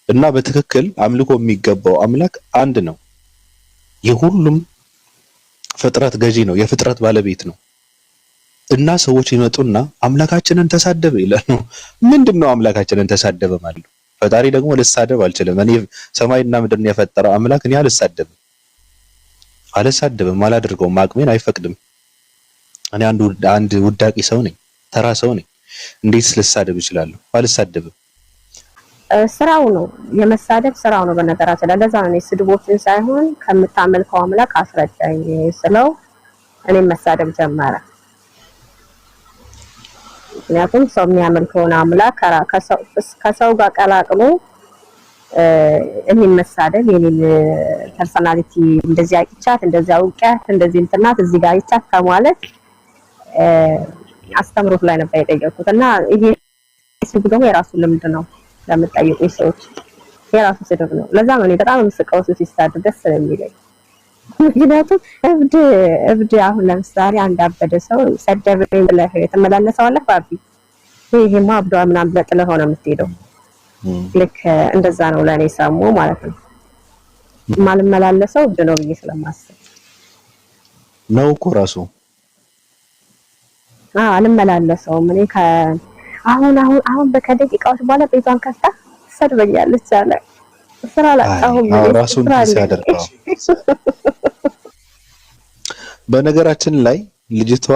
እና በትክክል አምልኮ የሚገባው አምላክ አንድ ነው። የሁሉም ፍጥረት ገዢ ነው፣ የፍጥረት ባለቤት ነው። እና ሰዎች ይመጡና አምላካችንን ተሳደበ ይላሉ። ምንድነው አምላካችንን ተሳደበ ማለት? ፈጣሪ ደግሞ ልሳደብ አልችልም። እኔ ሰማይና ምድርን የፈጠረው አምላክ እኔ አልሳደብም፣ አላደርገውም፣ አቅሜን አይፈቅድም። እኔ አንድ ውዳቂ ሰው ነኝ፣ ተራ ሰው ነኝ። እንዴት ልሳደብ እችላለሁ? አልሳደብም። ስራው ነው የመሳደብ ስራው ነው። በነገራችን ላይ ለዛ ነው ስድቦችን ሳይሆን ከምታመልከው አምላክ አስረዳኝ ስለው እኔም መሳደብ ጀመረ። ምክንያቱም ሰው የሚያመልከውን አምላክ ከሰው ጋር ቀላቅሎ እኔን መሳደብ የኔን ፐርሰናሊቲ እንደዚህ አይቻት እንደዚህ አውቂያት እንደዚህ እንትናት እዚህ ጋር አይቻት ከማለት አስተምሮት ላይ ነበር የጠየቁት። እና ይሄ ስድብ ደግሞ የራሱ ልምድ ነው ለምትጠይቁኝ ሰዎች የራሱ ስድብ ነው። ለዛ ነው እኔ በጣም የምስቀው ሲሳደብ ደስ ስለሚለኝ። ምክንያቱም እብድ አሁን ለምሳሌ አንድ አበደ ሰው ሰደበኝ ብለህ የተመላለሰው ባቢ ይሄማ አብዷ ምናምን ብለህ ጥለህ ሆነ የምትሄደው። ልክ እንደዛ ነው ለኔ ሰሙ ማለት ነው። ማልመላለሰው እብድ ነው ብዬ ስለማስብ ነው እኮ ራሱ አልመላለሰውም። እኔ አሁን ከደቂቃዎች በኋላ ቤቷን ከፍታ ትሰድበኛለች አለ ስራ ላጣሁም ራሱን ሲያደርገው። በነገራችን ላይ ልጅቷ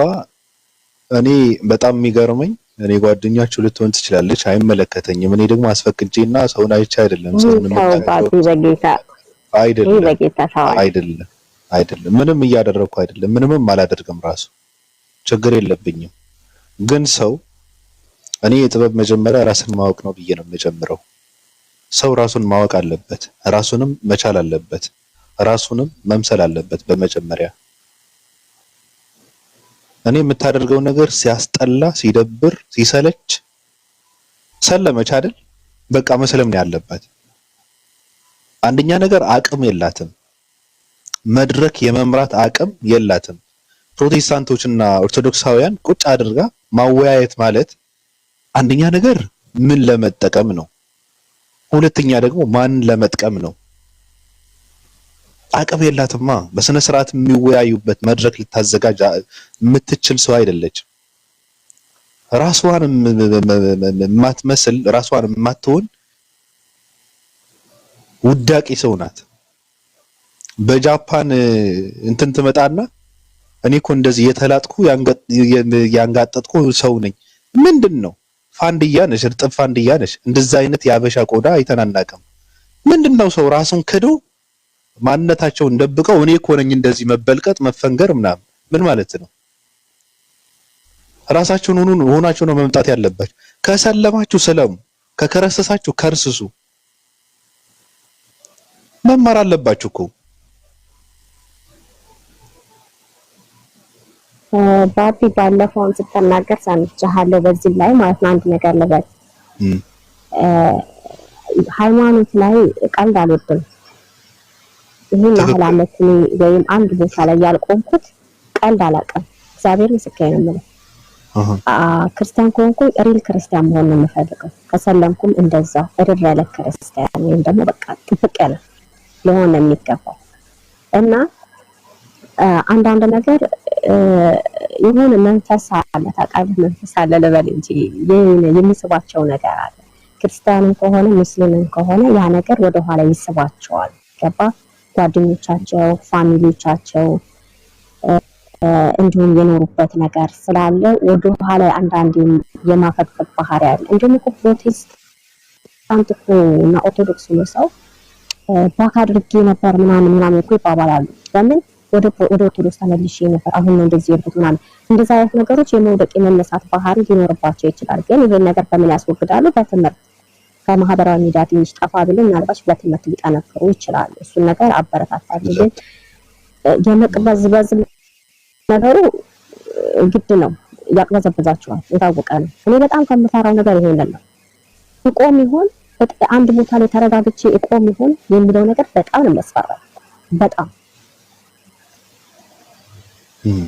እኔ በጣም የሚገርመኝ እኔ ጓደኛችሁ ልትሆን ትችላለች፣ አይመለከተኝም። እኔ ደግሞ አስፈቅጄና ሰውን አይቼ አይደለም አይደለም ምንም እያደረኩ አይደለም፣ ምንምም አላደርግም። ራሱ ችግር የለብኝም። ግን ሰው እኔ የጥበብ መጀመሪያ ራስን ማወቅ ነው ብዬ ነው የምጀምረው። ሰው ራሱን ማወቅ አለበት፣ ራሱንም መቻል አለበት፣ ራሱንም መምሰል አለበት። በመጀመሪያ እኔ የምታደርገው ነገር ሲያስጠላ፣ ሲደብር፣ ሲሰለች ሰለመች አይደል? በቃ መስለም ነው ያለበት። አንደኛ ነገር አቅም የላትም፣ መድረክ የመምራት አቅም የላትም። ፕሮቴስታንቶችና ኦርቶዶክሳውያን ቁጭ አድርጋ ማወያየት ማለት አንደኛ ነገር ምን ለመጠቀም ነው፣ ሁለተኛ ደግሞ ማን ለመጥቀም ነው። አቅም የላትማ። በስነ ስርዓት የሚወያዩበት መድረክ ልታዘጋጅ የምትችል ሰው አይደለችም። ራስዋን የማትመስል ራስዋን የማትሆን ውዳቂ ሰው ናት። በጃፓን እንትን ትመጣና እኔ እኮ እንደዚህ የተላጥኩ ያንጋጠጥኩ ሰው ነኝ። ምንድነው? ፋንድያ ነሽ፣ እርጥብ ፋንድያ ነሽ። እንደዛ አይነት የአበሻ ቆዳ አይተናናቅም። ምንድነው? ሰው ራሱን ክዶ ማንነታቸውን ደብቀው እኔ እኮ ነኝ እንደዚህ መበልቀጥ መፈንገር ምናምን ምን ማለት ነው? ራሳችሁን ሆናችሁ ነው መምጣት ያለባችሁ። ከሰለማችሁ ሰለሙ፣ ከከረሰሳችሁ ከርስሱ። መማር አለባችሁ እኮ። ባቢ ባለፈውን ስትናገር ሰምቻለሁ። በዚህ ላይ ማለት ነው አንድ ነገር ልበል። ሃይማኖት ላይ ቀልድ አልወድም። ይሄን ያህል ዓመት ወይም አንድ ቦታ ላይ ያልቆምኩት ቀልድ አላውቅም። እግዚአብሔር ምስክሬ ነው የምለው። ክርስቲያን ከሆንኩ ሪል ክርስቲያን መሆን ነው የምፈልገው። ከሰለምኩም እንደዛ እርር ያለ ክርስቲያን ወይም ደግሞ በቃ ጥብቅ ያለ ለሆነ የሚገባው እና አንዳንድ ነገር የሆነ መንፈስ አለ፣ ታውቃለህ፣ መንፈስ አለ ልበል እንጂ የሚስባቸው ነገር አለ። ክርስቲያንም ከሆነ ሙስሊምም ከሆነ ያ ነገር ወደ ኋላ ይስባቸዋል። ገባ? ጓደኞቻቸው፣ ፋሚሊዎቻቸው እንዲሁም የኖሩበት ነገር ስላለ ወደ ኋላ አንዳንድ የማፈግፈግ ባህሪ አለ። እንዲሁም እኮ ፕሮቴስታንት እኮ እና ኦርቶዶክስ ሰው ባክ አድርጌ ነበር ምናምን እኮ ይባባላሉ። ለምን ወደ ኦርቶዶክስ ተመልሼ ነበር አሁን ነው እንደዚህ ይርኩት ምናምን። እንደዛ አይነት ነገሮች የመውደቅ የመነሳት ባህሪ ሊኖርባቸው ይችላል። ግን ይሄን ነገር በምን ያስወግዳሉ? በትምህርት ከማህበራዊ ሚዲያ ትንሽ ጠፋ ብለው ምናልባት በትምህርት ሊጠነክሩ ይችላሉ። እሱን ነገር አበረታታለሁ። ግን የመቅበዝበዝ ነገሩ ግድ ነው፣ ያቅበዘብዛቸዋል፣ የታወቀ ነው። እኔ በጣም ከምፈራው ነገር ይሄንን ነው። እቆም ይሆን አንድ ቦታ ላይ ተረጋግቼ እቆም ይሆን የሚለው ነገር በጣም ነው የሚያስፈራው፣ በጣም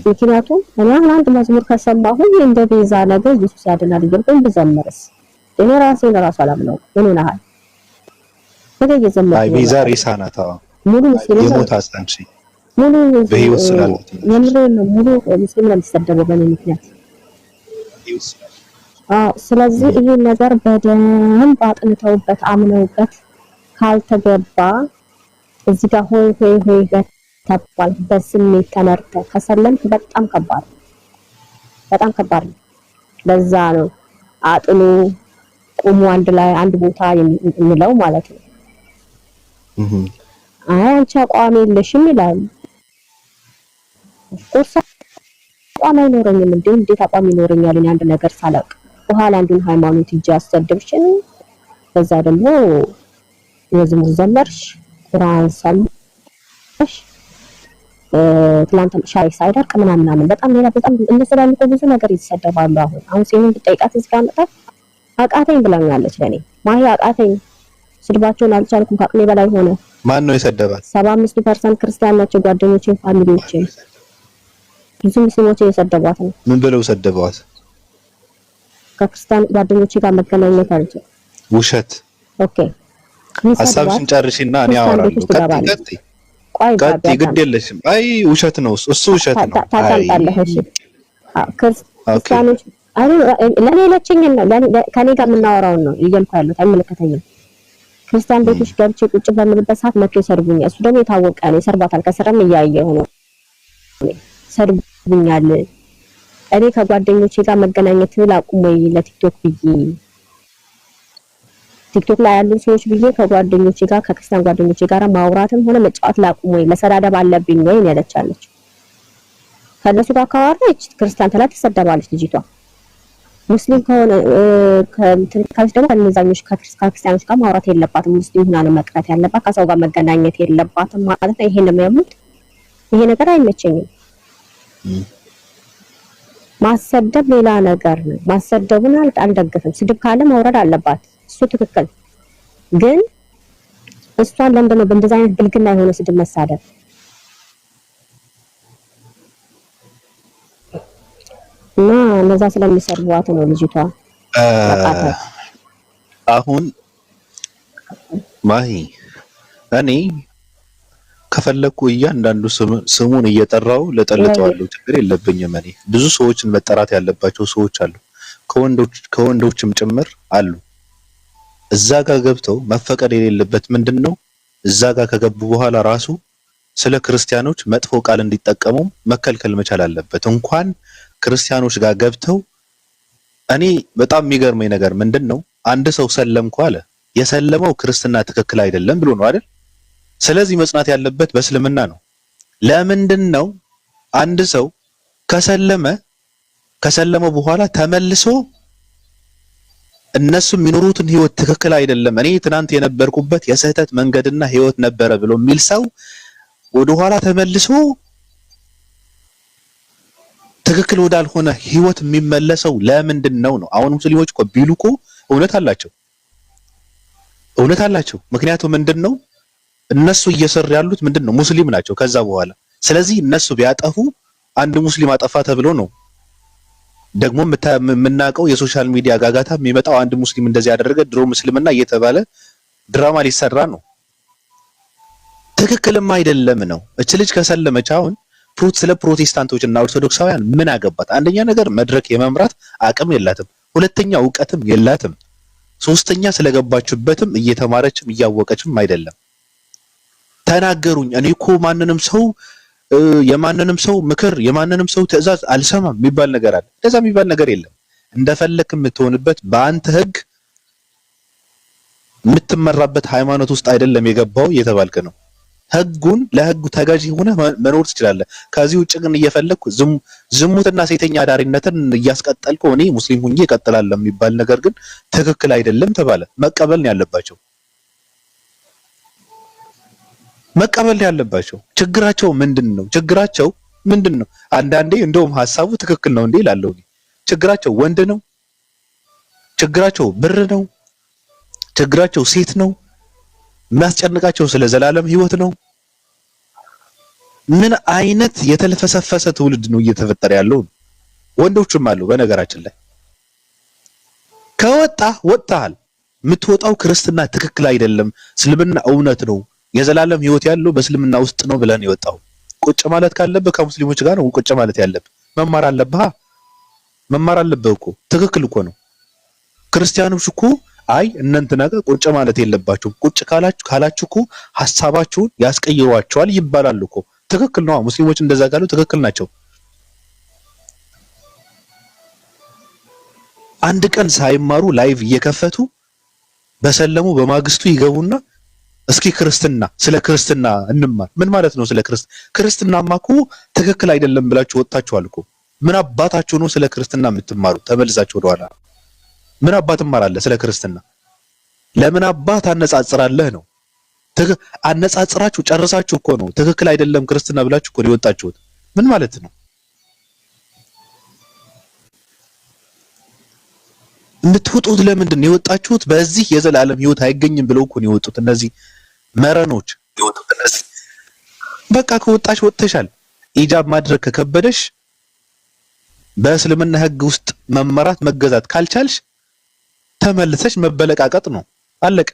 ምክንያቱም እኔ አንድ መዝሙር ከሰማሁኝ እንደ ቤዛ ነገር ኢየሱስ ያድናል እያልኩኝ ብዘምርስ እኔ ራሴን ራሱ አላምነው ምን ይሆናል? ነገ እየዘመቱ አይ ቤዛ ሬሳ ናት። ሙሉ ሙስሊም የሞት አስታንሺ ሙሉ በህይወት ስላልሞት የምር ነው። ሙሉ ሙስሊም ነው የሚሰደበው በእኔ ምክንያት። ስለዚህ ይሄ ነገር በደንብ አጥንተውበት አምነውበት ካልተገባ እዚህ ጋር ሆይ ተባል በስሜት ተመርተህ ከሰለምክ በጣም ከባድ ነው። ለዛ ነው አጥኑ ቁሙ አንድ ላይ አንድ ቦታ የሚለው ማለት ነው። አይ አንቺ አቋም የለሽም ይላል። ቁርሳ አቋም አይኖረኝም እንዴ? እንዴት አቋም ይኖረኛል? እኔ አንድ ነገር ሳላውቅ በኋላ አንዱን ሃይማኖት ይጃ አሰደብሽን፣ በዛ ደግሞ የዝሙት ዘመርሽ፣ ቁርአን ሰምሽ፣ ትላንት ሻይ ሳይደርቅ ምናምን በጣም ሌላ በጣም እነሱ ላይ ብዙ ነገር ይሰደባሉ። አሁን ሲሆን ብጠይቃት እዚህ ጋር መጣ አቃተኝ ብላኛለች። ለኔ ማሂ አቃተኝ፣ ስድባቸውን አልቻልኩም፣ ከአቅሜ በላይ ሆነ። ማን ነው የሰደባት? 75% ክርስቲያን ናቸው ጓደኞቼ፣ ፋሚሊዎቼ። ብዙ ሙስሊሞች የሰደቧት ነው። ምን ብለው ሰደቧት? ከክርስቲያን ጓደኞቼ ጋር መገናኘት አልችልም። ውሸት። ኦኬ ሐሳብሽን ጨርሽና እኔ አወራለሁ። ቀጥይ፣ ግድ የለሽም። አይ ውሸት ነው እሱ ውሸት ነው። ታጣጣለህ። እሺ ክርስቲያኖች ለኔ ለቸኝና ከኔ ጋር የምናወራውን ነው እያልኩ ያለሁት፣ አይመለከተኝም። ክርስቲያን ቤቶች ገብቼ ቁጭ በምልበት ሰዓት መጥቶ ይሰርቡኛል። እሱ ደግሞ የታወቀ ነው፣ ይሰርባታል። ከስረም እያየሁ ነው ሰርቡኛል። እኔ ከጓደኞቼ ጋር መገናኘት ላቁም ወይ ለቲክቶክ ብዬ ቲክቶክ ላይ ያሉ ሰዎች ብዬ ከጓደኞቼ ጋር ከክርስቲያን ጓደኞቼ ጋር ማውራትም ሆነ መጫወት ላቁም ወይ መሰዳደብ አለብኝ ወይ ያለቻለች። ከነሱ ጋር ካወራች ክርስቲያን ተላት ትሰደባለች ልጅቷ። ሙስሊም ከሆነ ካልሽ ደግሞ ከነዛኞች ከክርስቲያኖች ጋር ማውራት የለባትም። ሙስሊም ሆና ነው መቅረት ያለባት፣ ከሰው ጋር መገናኘት የለባትም ማለት ነው። ይሄን ነው የሚያምኑት። ይሄ ነገር አይመቸኝም። ማሰደብ ሌላ ነገር ነው። ማሰደቡን አልደግፍም። ስድብ ካለ ማውረድ አለባት፣ እሱ ትክክል። ግን እሷን ለምንድን ነው በእንደዚህ አይነት ብልግና የሆነ ስድብ መሳደብ? እና እነዛ ስለሚሰርቧት ነው ልጅቷ። አሁን ማሂ እኔ ከፈለኩ እያንዳንዱ ስሙን እየጠራው ለጠልጠዋለሁ፣ ችግር የለብኝም። እኔ ብዙ ሰዎችን መጠራት ያለባቸው ሰዎች አሉ፣ ከወንዶችም ጭምር አሉ። እዛ ጋር ገብተው መፈቀድ የሌለበት ምንድነው? እዛ ጋር ከገቡ በኋላ ራሱ ስለ ክርስቲያኖች መጥፎ ቃል እንዲጠቀሙ መከልከል መቻል አለበት። እንኳን ክርስቲያኖች ጋር ገብተው እኔ በጣም የሚገርመኝ ነገር ምንድነው? አንድ ሰው ሰለምኩ አለ። የሰለመው ክርስትና ትክክል አይደለም ብሎ ነው አይደል? ስለዚህ መጽናት ያለበት በእስልምና ነው። ለምንድን ነው አንድ ሰው ከሰለመ በኋላ ተመልሶ እነሱ የሚኖሩትን ህይወት ትክክል አይደለም፣ እኔ ትናንት የነበርኩበት የስህተት መንገድና ህይወት ነበረ ብሎ የሚል ሰው ወደ ኋላ ተመልሶ ትክክል ወዳልሆነ ህይወት የሚመለሰው ለምንድን ነው? አሁን ሙስሊሞች እኮ ቢሉ እኮ እውነት አላቸው። ምክንያቱም ምንድነው እነሱ እየሰሩ ያሉት ምንድነው? ሙስሊም ናቸው ከዛ በኋላ። ስለዚህ እነሱ ቢያጠፉ አንድ ሙስሊም አጠፋ ተብሎ ነው ደግሞ የምናውቀው የሶሻል ሚዲያ ጋጋታ የሚመጣው። አንድ ሙስሊም እንደዚህ ያደረገ ድሮ ሙስሊምና እየተባለ ድራማ ሊሰራ ነው። ትክክልም አይደለም ነው። እች ልጅ ከሰለመች አሁን ስለ ፕሮቴስታንቶች እና ኦርቶዶክሳውያን ምን አገባት? አንደኛ ነገር መድረክ የመምራት አቅም የላትም፣ ሁለተኛ እውቀትም የላትም፣ ሶስተኛ ስለገባችበትም እየተማረችም እያወቀችም አይደለም። ተናገሩኝ፣ እኔ እኮ ማንንም ሰው የማንንም ሰው ምክር የማንንም ሰው ትዕዛዝ አልሰማም የሚባል ነገር አለ። እንደዛ የሚባል ነገር የለም። እንደፈለክ የምትሆንበት በአንተ ህግ የምትመራበት ሃይማኖት ውስጥ አይደለም የገባው እየተባልክ ነው። ለህጉ ተጋዥ ሆነ መኖር ትችላለህ። ከዚህ ውጭ ግን እየፈለኩ ዝሙትና ሴተኛ አዳሪነትን እያስቀጠልኩ እኔ ሙስሊም ሁኜ እቀጥላለሁ የሚባል ነገር ግን ትክክል አይደለም ተባለ። መቀበል ነው ያለባቸው። ችግራቸው ምንድነው? አንዳንዴ እንደውም ሐሳቡ ትክክል ነው እንዴ እላለሁ። ችግራቸው ወንድ ነው? ችግራቸው ብር ነው? ችግራቸው ሴት ነው? የሚያስጨንቃቸው ስለ ዘላለም ህይወት ነው? ምን አይነት የተልፈሰፈሰ ትውልድ ነው እየተፈጠረ ያለው? ወንዶችም አሉ በነገራችን ላይ። ወጥተሃል የምትወጣው ክርስትና ትክክል አይደለም፣ እስልምና እውነት ነው፣ የዘላለም ህይወት ያለው በእስልምና ውስጥ ነው ብለን የወጣው። ቁጭ ማለት ካለብህ ከሙስሊሞች ጋር ነው ቁጭ ማለት ያለብህ። መማር አለብህ እኮ ትክክል እኮ ነው። ክርስቲያኖች እኮ አይ እናንተና ጋር ቁጭ ማለት የለባችሁም፣ ቁጭ ካላችሁ እኮ ሐሳባችሁን ያስቀይሯቸዋል ይባላል እኮ። ትክክል ነው። ሙስሊሞች እንደዛ ካሉ ትክክል ናቸው። አንድ ቀን ሳይማሩ ላይቭ እየከፈቱ በሰለሙ በማግስቱ ይገቡና እስኪ ስለ ክርስትና እንማር። ምን ማለት ነው? ስለ ክርስትናማ እኮ ትክክል አይደለም ብላችሁ ወጣችኋል እኮ። ምን አባታችሁ ነው ስለ ክርስትና የምትማሩ? ተመልሳችሁ ወደኋላ ምን አባት ትማራለህ ስለ ክርስትና? ለምን አባት አነጻጽራለህ ነው? አነጻጽራችሁ ጨርሳችሁ እኮ ነው ትክክል አይደለም ክርስትና ብላችሁ እኮ የወጣችሁት። ምን ማለት ነው? የምትወጡት ለምንድን ነው የወጣችሁት? በዚህ የዘላለም ህይወት አይገኝም ብለው እኮ ነው የወጡት እነዚህ መረኖች የወጡት እነዚህ። በቃ ከወጣሽ ወጥተሻል። ኢጃብ ማድረግ ከከበደሽ በእስልምና ህግ ውስጥ መመራት መገዛት ካልቻልሽ ተመልሰሽ መበለቃቀጥ ነው። አለቀ።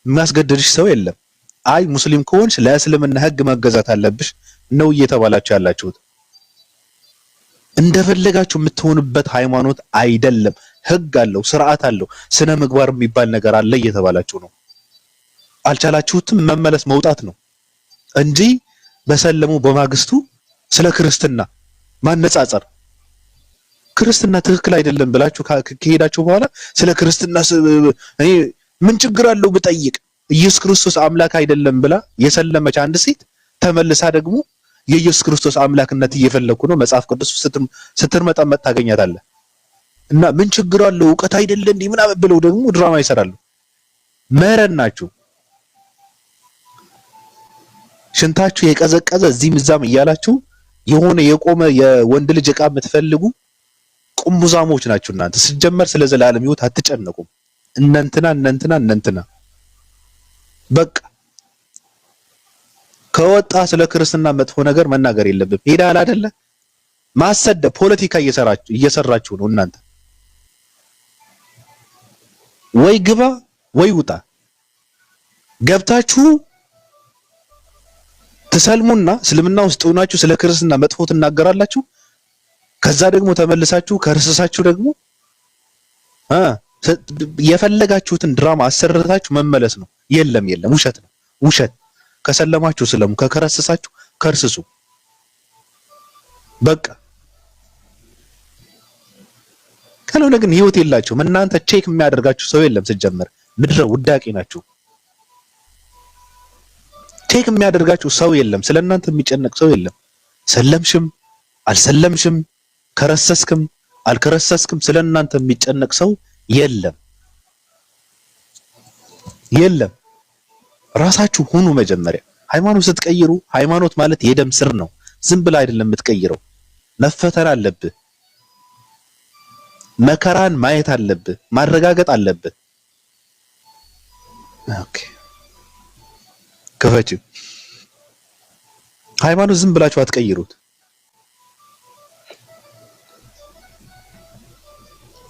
የሚያስገድድሽ ሰው የለም። አይ ሙስሊም ከሆንሽ ለእስልምና ህግ መገዛት አለብሽ ነው እየተባላችሁ ያላችሁት። እንደፈለጋችሁ የምትሆንበት ሃይማኖት አይደለም። ህግ አለው፣ ስርዓት አለው፣ ስነ ምግባር የሚባል ነገር አለ እየተባላችሁ ነው። አልቻላችሁትም መመለስ መውጣት ነው እንጂ በሰለሙ በማግስቱ ስለ ክርስትና ማነጻጸር። ክርስትና ትክክል አይደለም ብላችሁ ከሄዳችሁ በኋላ ስለ ክርስትና እኔ ምን ችግር አለው ብጠይቅ ኢየሱስ ክርስቶስ አምላክ አይደለም ብላ የሰለመች አንድ ሴት ተመልሳ ደግሞ የኢየሱስ ክርስቶስ አምላክነት እየፈለኩ ነው መጽሐፍ ቅዱስ ስትርመጠመጥ ታገኛታለህ። እና ምን ችግር አለው ዕውቀት አይደለ እንዴ ምናምን ብለው ደግሞ ድራማ ይሰራሉ። መረን ናችሁ። ሽንታችሁ የቀዘቀዘ እዚህም እዛም እያላችሁ የሆነ የቆመ የወንድ ልጅ ዕቃ የምትፈልጉ ቁምቡዛሞች ናችሁ እናንተ። ሲጀመር ስለ ዘላለም ህይወት አትጨነቁም። እነንትና በቃ ከወጣ ስለ ክርስትና መጥፎ ነገር መናገር የለብም። ሄዳል አይደለ ማሰደብ ፖለቲካ እየሰራችሁ ነው እናንተ። ወይ ግባ ወይ ውጣ። ገብታችሁ ተሰልሙና እስልምና ውስጥ ሆናችሁ ስለ ክርስትና መጥፎ ትናገራላችሁ። ከዛ ደግሞ ተመልሳችሁ ከርሰሳችሁ ደግሞ የፈለጋችሁትን ድራማ አሰርታችሁ መመለስ ነው። የለም ውሸት ነው ውሸት። ከሰለማችሁ ስለሙ፣ ከከረሰሳችሁ ከርስሱ። በቃ ካልሆነ ግን ህይወት የላችሁም እናንተ። ቼክ የሚያደርጋችሁ ሰው የለም። ሲጀመር ምድረ ውዳቂ ናችሁ። ቼክ የሚያደርጋችሁ ሰው የለም። ስለእናንተ የሚጨነቅ ሰው የለም። ሰለምሽም አልሰለምሽም፣ ከረሰስክም አልከረሰስክም ስለእናንተ የሚጨነቅ ሰው የለም። ራሳችሁ ሁኑ መጀመሪያ። ሃይማኖት ስትቀይሩ፣ ሃይማኖት ማለት የደም ስር ነው። ዝም ብላ አይደለም የምትቀይረው። መፈተን አለብህ። መከራን ማየት አለብህ። ማረጋገጥ አለብህ። ኦኬ ከፈች ሃይማኖት ዝም ብላችሁ አትቀይሩት።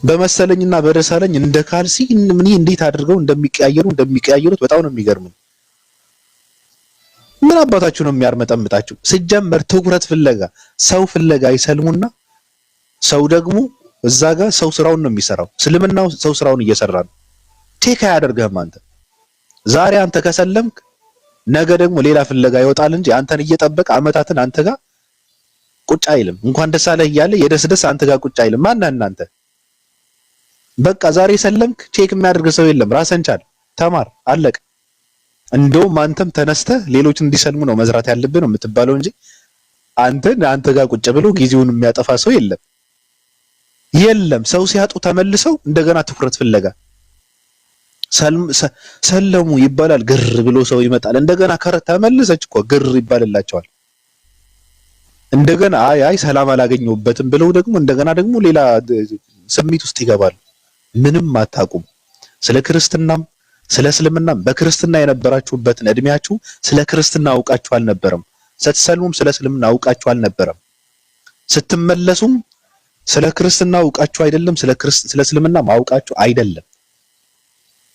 በመሰለኝና በደሳለኝ እንደ ካልሲ ምን እንዴት አድርገው እንደሚቀያየሩት በጣም ነው የሚገርመው። ምን አባታችሁ ነው የሚያርመጠምጣችሁ? ሲጀመር ትኩረት ፍለጋ ሰው ፍለጋ ይሰልሙና ሰው ደግሞ እዛ ጋር ሰው ስራውን ነው የሚሰራው። እስልምናው ሰው ስራውን እየሰራ ነው። ቴክ አያደርግህም። አንተ ዛሬ አንተ ከሰለምክ ነገ ደግሞ ሌላ ፍለጋ ይወጣል እንጂ አንተን እየጠበቀ አመታትን አንተ ጋር ቁጭ አይልም። እንኳን ደስ አለህ እያለ የደስደስ አንተ ጋር ቁጭ አይልም። ማነህ እናንተ? በቃ ዛሬ ሰለምክ ቼክ የሚያደርግ ሰው የለም። ራስህን ቻል፣ ተማር፣ አለቀ። እንደውም አንተም ተነስተህ ሌሎች እንዲሰልሙ ነው መስራት ያለብህ ነው የምትባለው እንጂ አንተ ጋር ቁጭ ብሎ ጊዜውን የሚያጠፋ ሰው የለም። ሰው ሲያጡ ተመልሰው እንደገና ትኩረት ፍለጋ ሰለሙ ይባላል። ግር ብሎ ሰው ይመጣል። እንደገና ተመልሰች እኮ ግር ይባልላቸዋል። እንደገና አይ ሰላም አላገኘሁበትም ብለው ደግሞ እንደገና ደግሞ ሌላ ስሜት ውስጥ ይገባሉ። ምንም አታውቁም። ስለ ክርስትናም ስለ እስልምናም በክርስትና የነበራችሁበትን እድሜያችሁ ስለ ክርስትና አውቃችሁ አልነበረም። ስትሰልሙም ስለ እስልምና አውቃችሁ አልነበረም። ስትመለሱም ስለ ክርስትና አውቃችሁ አይደለም፣ ስለ እስልምናም አውቃችሁ አይደለም።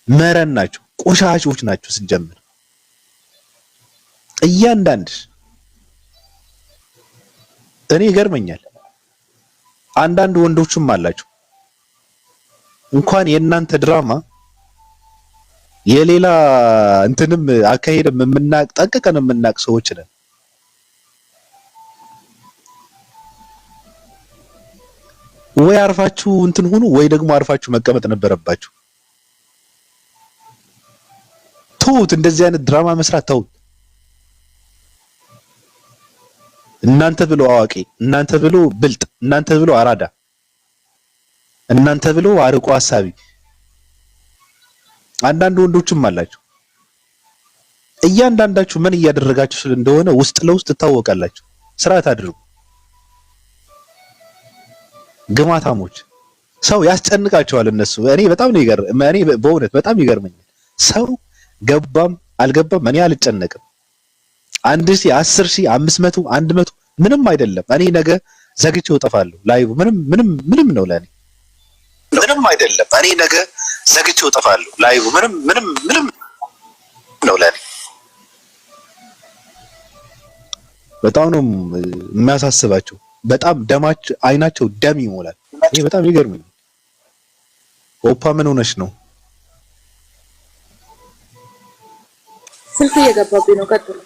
መረን ናቸው፣ ቆሻሾች ናቸው። ሲጀምር እያንዳንድሽ እኔ ይገርመኛል። አንዳንድ ወንዶችም አላቸው እንኳን የእናንተ ድራማ የሌላ እንትንም አካሄድም የምናቅ ጠንቅቀን የምናቅ ሰዎች ነን። ወይ አርፋችሁ እንትን ሁኑ ወይ ደግሞ አርፋችሁ መቀመጥ ነበረባችሁ። ተውት፣ እንደዚህ አይነት ድራማ መስራት ተውት። እናንተ ብሎ አዋቂ፣ እናንተ ብሎ ብልጥ፣ እናንተ ብሎ አራዳ፣ እናንተ ብሎ አርቆ ሐሳቢ አንዳንድ ወንዶችም አላችሁ። እያንዳንዳችሁ ምን እያደረጋችሁ ስለ እንደሆነ ውስጥ ለውስጥ ትታወቃላችሁ። ስርዓት አድርጉ። ግማታሞች ሰው ያስጨንቃቸዋል እነሱ። እኔ በጣም ነው እኔ በእውነት በጣም ይገርመኛል። ሰው ገባም አልገባም እኔ አልጨነቅም። 1000 10000 500 100 ምንም አይደለም። እኔ ነገ ዘግቼው እጠፋለሁ። ላይቭ ምንም ነው ለኔ ምንም አይደለም። እኔ ነገ ዘግቼው እጠፋለሁ። ላይቭ ምንም ነው ለኔ። በጣም ነው የሚያሳስባቸው። በጣም ደማቸው አይናቸው ደም ይሞላል። ይሄ በጣም ይገርመኛል። ኦፓ ምን ሆነሽ ነው? ስልክ እየገባብኝ ነው። ቀጥሉ።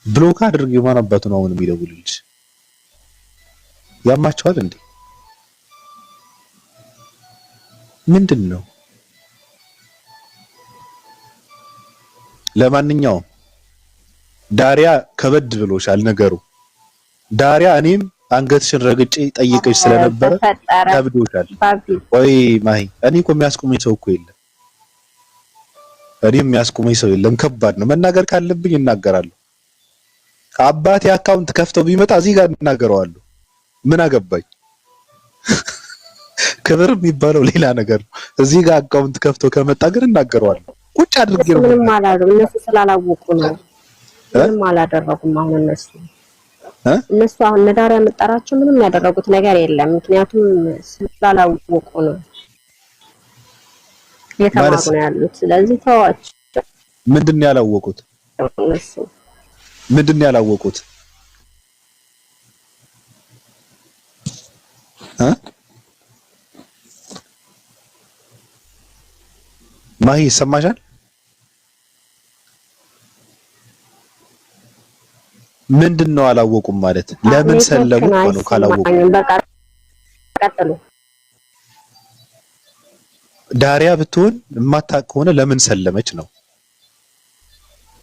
ብሎክ አድርግ። የማን አባቱ ነው አሁን የሚደውልልሽ? ያማቸዋል እንዴ? ምንድን ነው? ለማንኛውም ዳሪያ ከበድ ብሎሻል ነገሩ። ዳሪያ እኔም አንገትሽን ረግጬ ጠይቀሽ ስለነበረ ከብዶሻል። ወይ ማሂ፣ እኔ እኮ የሚያስቆመኝ ሰው እኮ የለም። እኔም የሚያስቆመኝ ሰው የለም። ከባድ ነው። መናገር ካለብኝ እናገራለሁ። አባቴ አካውንት ከፍተው ቢመጣ እዚህ ጋር እናገረዋለሁ። ምን አገባኝ? ክብር የሚባለው ሌላ ነገር ነው። እዚህ ጋር አካውንት ከፍተው ከመጣ ግን እናገረዋለሁ። ቁጭ አድርጌ ነው። ምንም አላደረጉም። እነሱ ስላላወቁ ነው። ምንም አላደረጉም። አሁን እነሱ አሁን ነዳሪያ መጣራቸው ምንም ያደረጉት ነገር የለም። ምክንያቱም ስላላወቁ ነው የተማሩ ነው ያሉት። ስለዚህ ተዋቸው። ምንድን ነው ያላወቁት? እነሱ ምንድን ነው ያላወቁት? ማሂ ይሰማሻል? ምንድን ነው አላወቁም ማለት? ለምን ሰለሙ ነው ካላወቁ? በቃ ቀጥሉ። ዳሪያ ብትሆን የማታውቅ ከሆነ ለምን ሰለመች ነው።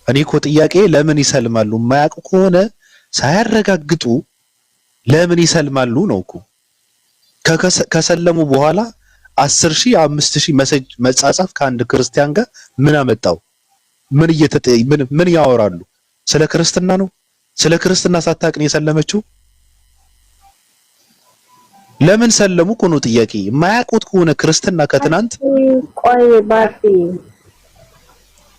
እኔ እኮ ጥያቄ ለምን ይሰልማሉ? የማያውቁ ከሆነ ሳያረጋግጡ ለምን ይሰልማሉ ነው እኮ። ከሰለሙ በኋላ 10,000 5,000 መሰጅ መጻጻፍ ከአንድ ክርስቲያን ጋር ምን አመጣው? ምን ያወራሉ? ስለ ክርስትና ነው? ስለ ክርስትና ሳታውቅ ነው የሰለመችው? ለምን ሰለሙ እኮ ነው ጥያቄ። የማያውቁት ከሆነ ክርስትና ከትናንት ቆይ ባቲ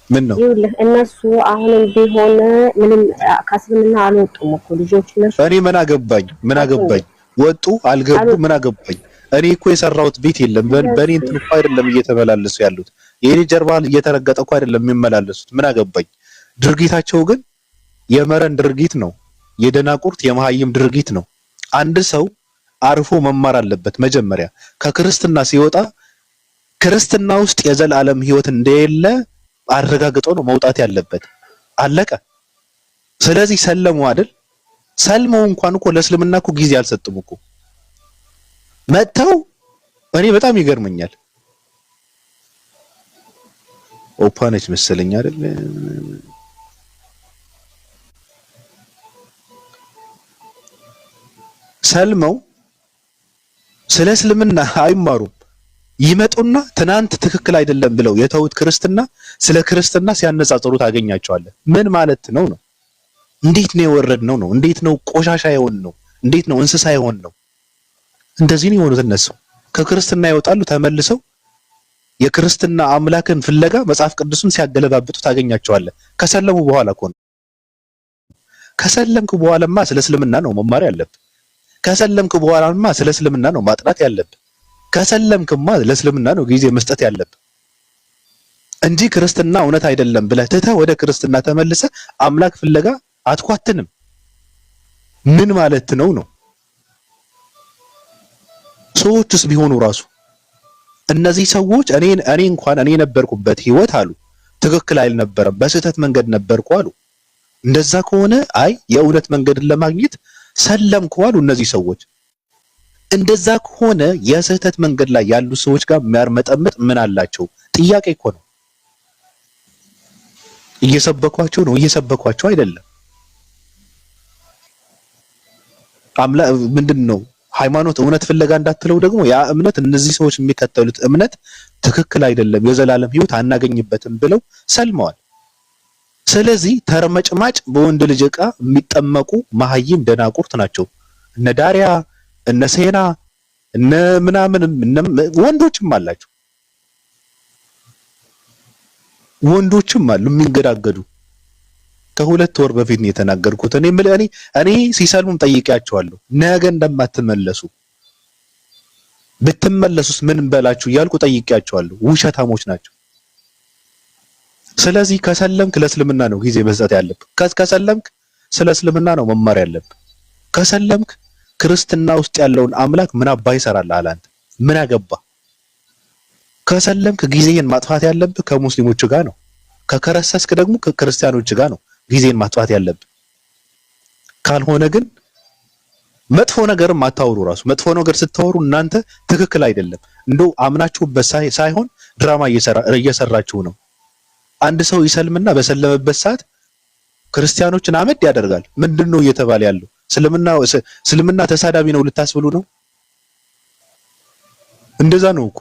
ምን ነው ይኸውልህ፣ እነሱ አሁንም ቢሆን ምንም ከእስልምና አልወጡም እኮ ልጆቹ እነሱ። እኔ ምን አገባኝ? ወጡ አልገቡ ምን አገባኝ? እኔ እኮ የሰራሁት ቤት የለም። በእኔ እንትን እኮ አይደለም እየተመላለሱ ያሉት። የኔ ጀርባ እየተረገጠ እኮ አይደለም የሚመላለሱት። ምን አገባኝ? ድርጊታቸው ግን የመረን ድርጊት ነው። የደናቁርት የመሃይም ድርጊት ነው። አንድ ሰው አርፎ መማር አለበት። መጀመሪያ ከክርስትና ሲወጣ ክርስትና ውስጥ የዘላለም ሕይወት እንደሌለ አረጋግጦ ነው መውጣት ያለበት። አለቀ። ስለዚህ ሰለሙ አይደል? ሰልመው እንኳን እኮ ለእስልምና እኮ ጊዜ አልሰጡም እኮ መጥተው። እኔ በጣም ይገርመኛል። ኦፓነች መሰለኝ አይደል? ሰልመው ስለ እስልምና አይማሩም። ይመጡና ትናንት ትክክል አይደለም ብለው የተውት ክርስትና ስለ ክርስትና ሲያነጻጽሩ ታገኛቸዋለህ። ምን ማለት ነው? እንዴት ነው የወረድነው ነው? እንዴት ነው ቆሻሻ የሆን ነው? እንዴት ነው እንስሳ የሆን ነው? እንደዚህ ነው የሆኑት እነሱ። ከክርስትና ይወጣሉ፣ ተመልሰው የክርስትና አምላክን ፍለጋ መጽሐፍ ቅዱስን ሲያገለባብጡ ታገኛቸዋለህ። ከሰለሙ በኋላ እኮ ነው። ከሰለምክ በኋላማ ስለ እስልምና ነው መማር ያለብህ። ከሰለምክ በኋላማ ስለ እስልምና ነው ማጥናት ያለብህ። ከሰለምክማ ለእስልምና ነው ጊዜ መስጠት ያለብህ። እንጂ ክርስትና እውነት አይደለም ብለህ ትተህ ወደ ክርስትና ተመልሰ አምላክ ፍለጋ አትኳትንም። ምን ማለት ነው? ሰዎችስ ቢሆኑ ራሱ እነዚህ ሰዎች እኔ የነበርኩበት ህይወት አሉ ትክክል አልነበረም፣ በስህተት መንገድ ነበርኩ አሉ። እንደዛ ከሆነ አይ የእውነት መንገድን ለማግኘት ሰለምኩ አሉ እነዚህ ሰዎች። እንደዛ ከሆነ የስህተት መንገድ ላይ ያሉ ሰዎች ጋር የሚያርመጠምጥ ምን አላቸው? ጥያቄ እኮ ነው። እየሰበኳቸው ነው? እየሰበኳቸው አይደለም። ምንድነው ሃይማኖት እውነት ፍለጋ እንዳትለው ደግሞ ያ እምነት እነዚህ ሰዎች የሚከተሉት እምነት ትክክል አይደለም፣ የዘላለም ህይወት አናገኝበትም ብለው ሰልመዋል። ስለዚህ ተርመጭማጭ በወንድ ልጅ ዕቃ የሚጠመቁ መሀይም ደናቁርት ናቸው። እነ ዳሪያ እነ ሴና እነ ምናምንም ወንዶችም አላቸው፣ ወንዶችም አሉ የሚንገዳገዱ። ከሁለት ወር በፊት ነው የተናገርኩት። እኔ ሲሰልሙም ጠይቄያቸዋለሁ ነገ እንደማትመለሱ ብትመለሱስ ምን እንበላችሁ እያልኩ ጠይቄያቸዋለሁ። ውሸታሞች ናቸው። ስለዚህ ከሰለምክ ለእስልምና ነው ጊዜ መስጠት ያለብህ። ከሰለምክ ስለ እስልምና ነው መማር ያለብህ። ከሰለምክ ክርስትና ውስጥ ያለውን አምላክ ምን አባ ይሰራልሃል? አንተ ምን አገባ? ከሰለምክ ጊዜን ማጥፋት ያለብህ ከሙስሊሞች ጋር ነው። ከከረሰስክ ደግሞ ከክርስቲያኖች ጋር ነው ጊዜን ማጥፋት ያለብህ። ካልሆነ ግን መጥፎ ነገርም አታውሩ። ራሱ መጥፎ ነገር ስታወሩ እናንተ ትክክል አይደለም። እንደው አምናችሁበት ሳይሆን ድራማ እየሰራችሁ ነው። አንድ ሰው ይሰልምና በሰለመበት ሰዓት ክርስቲያኖችን አመድ ያደርጋል። ምንድነው እየተባለ ያለው? እስልምና ተሳዳቢ ነው ልታስብሉ ነው? እንደዛ ነው እኮ።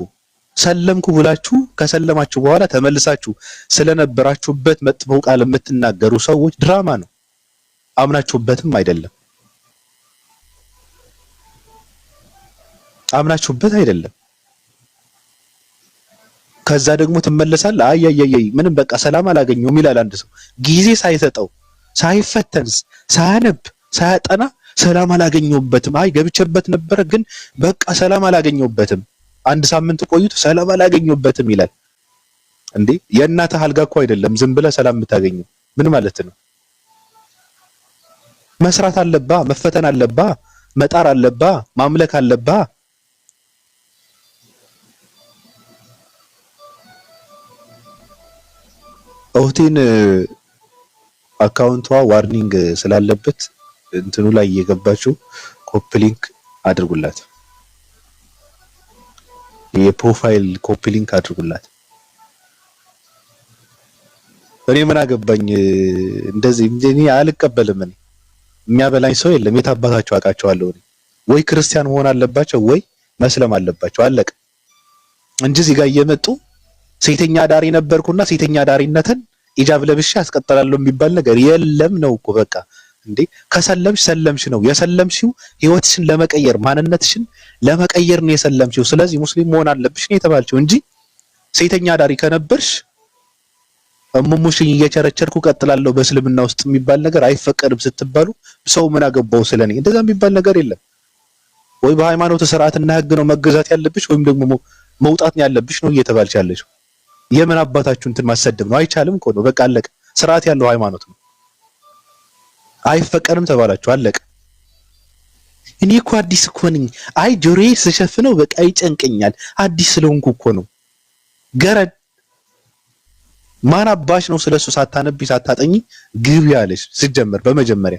ሰለምኩ ብላችሁ ከሰለማችሁ በኋላ ተመልሳችሁ ስለነበራችሁበት መጥፎ ቃል የምትናገሩ ሰዎች ድራማ ነው፣ አምናችሁበትም አይደለም። አምናችሁበት አይደለም። ከዛ ደግሞ ትመለሳለህ። አይ ምንም በቃ ሰላም አላገኘሁም ይላል አንድ ሰው። ጊዜ ሳይሰጠው ሳይፈተን ሳያነብ ሳያጠና ሰላም አላገኘሁበትም፣ አይ ገብቼበት ነበረ ግን በቃ ሰላም አላገኘሁበትም፣ አንድ ሳምንት ቆይቶ ሰላም አላገኘሁበትም ይላል። እንዴ የእናትህ አልጋ እኮ አይደለም ዝም ብለህ ሰላም የምታገኘው። ምን ማለት ነው? መስራት አለባ፣ መፈተን አለባ፣ መጣር አለባ፣ ማምለክ አለባ። ኦህቴን አካውንቷ ዋርኒንግ ስላለበት እንትኑ ላይ እየገባችሁ ኮፒ ሊንክ አድርጉላት፣ የፕሮፋይል ኮፒ ሊንክ አድርጉላት። እኔ ምን አገባኝ እንደዚህ እኔ አልቀበልም። እኔ የሚያበላኝ ሰው የለም። የታባታቸው አውቃቸዋለሁ። እኔ ወይ ክርስቲያን መሆን አለባቸው ወይ መስለም አለባቸው፣ አለቀ እንጂ እዚህ ጋር እየመጡ ሴተኛ ዳሪ ነበርኩና ሴተኛ ዳሪነትን ኢጃብ ለብሼ አስቀጥላለሁ የሚባል ነገር የለም ነው እኮ በቃ። እንዴ ከሰለምሽ ሰለምሽ ነው። የሰለምሽው ህይወትሽን ለመቀየር ማንነትሽን ለመቀየር ነው የሰለምሽው። ስለዚህ ሙስሊም መሆን አለብሽ ነው የተባልሽው እንጂ ሴተኛ ዳሪ ከነበርሽ እሙሙሽን እየቸረቸርኩ ቀጥላለሁ በእስልምና ውስጥ የሚባል ነገር አይፈቀድም ስትባሉ ሰው ምን አገባው ስለኔ? እንደዛ የሚባል ነገር የለም። ወይ በሃይማኖት ስርዓትና ህግ ነው መገዛት ያለብሽ ወይም ደግሞ መውጣት ነው ያለብሽ ነው እየተባልሽ ያለሽው። የምን አባታችሁ እንትን ማሰደብ ነው? አይቻልም እኮ ነው በቃ አለቀ። ስርዓት ያለው ሃይማኖት ነው። አይፈቀድም ተባላችሁ አለቀ። እኔ እኮ አዲስ እኮ ነኝ። አይ ጆሮዬ ስሸፍነው በቃ ይጨንቀኛል አዲስ ስለሆንኩ እኮ ነው። ገረድ ማን አባሽ ነው ስለሱ ሳታነቢ ሳታጠኚ ግቢ ያለሽ? ሲጀመር በመጀመሪያ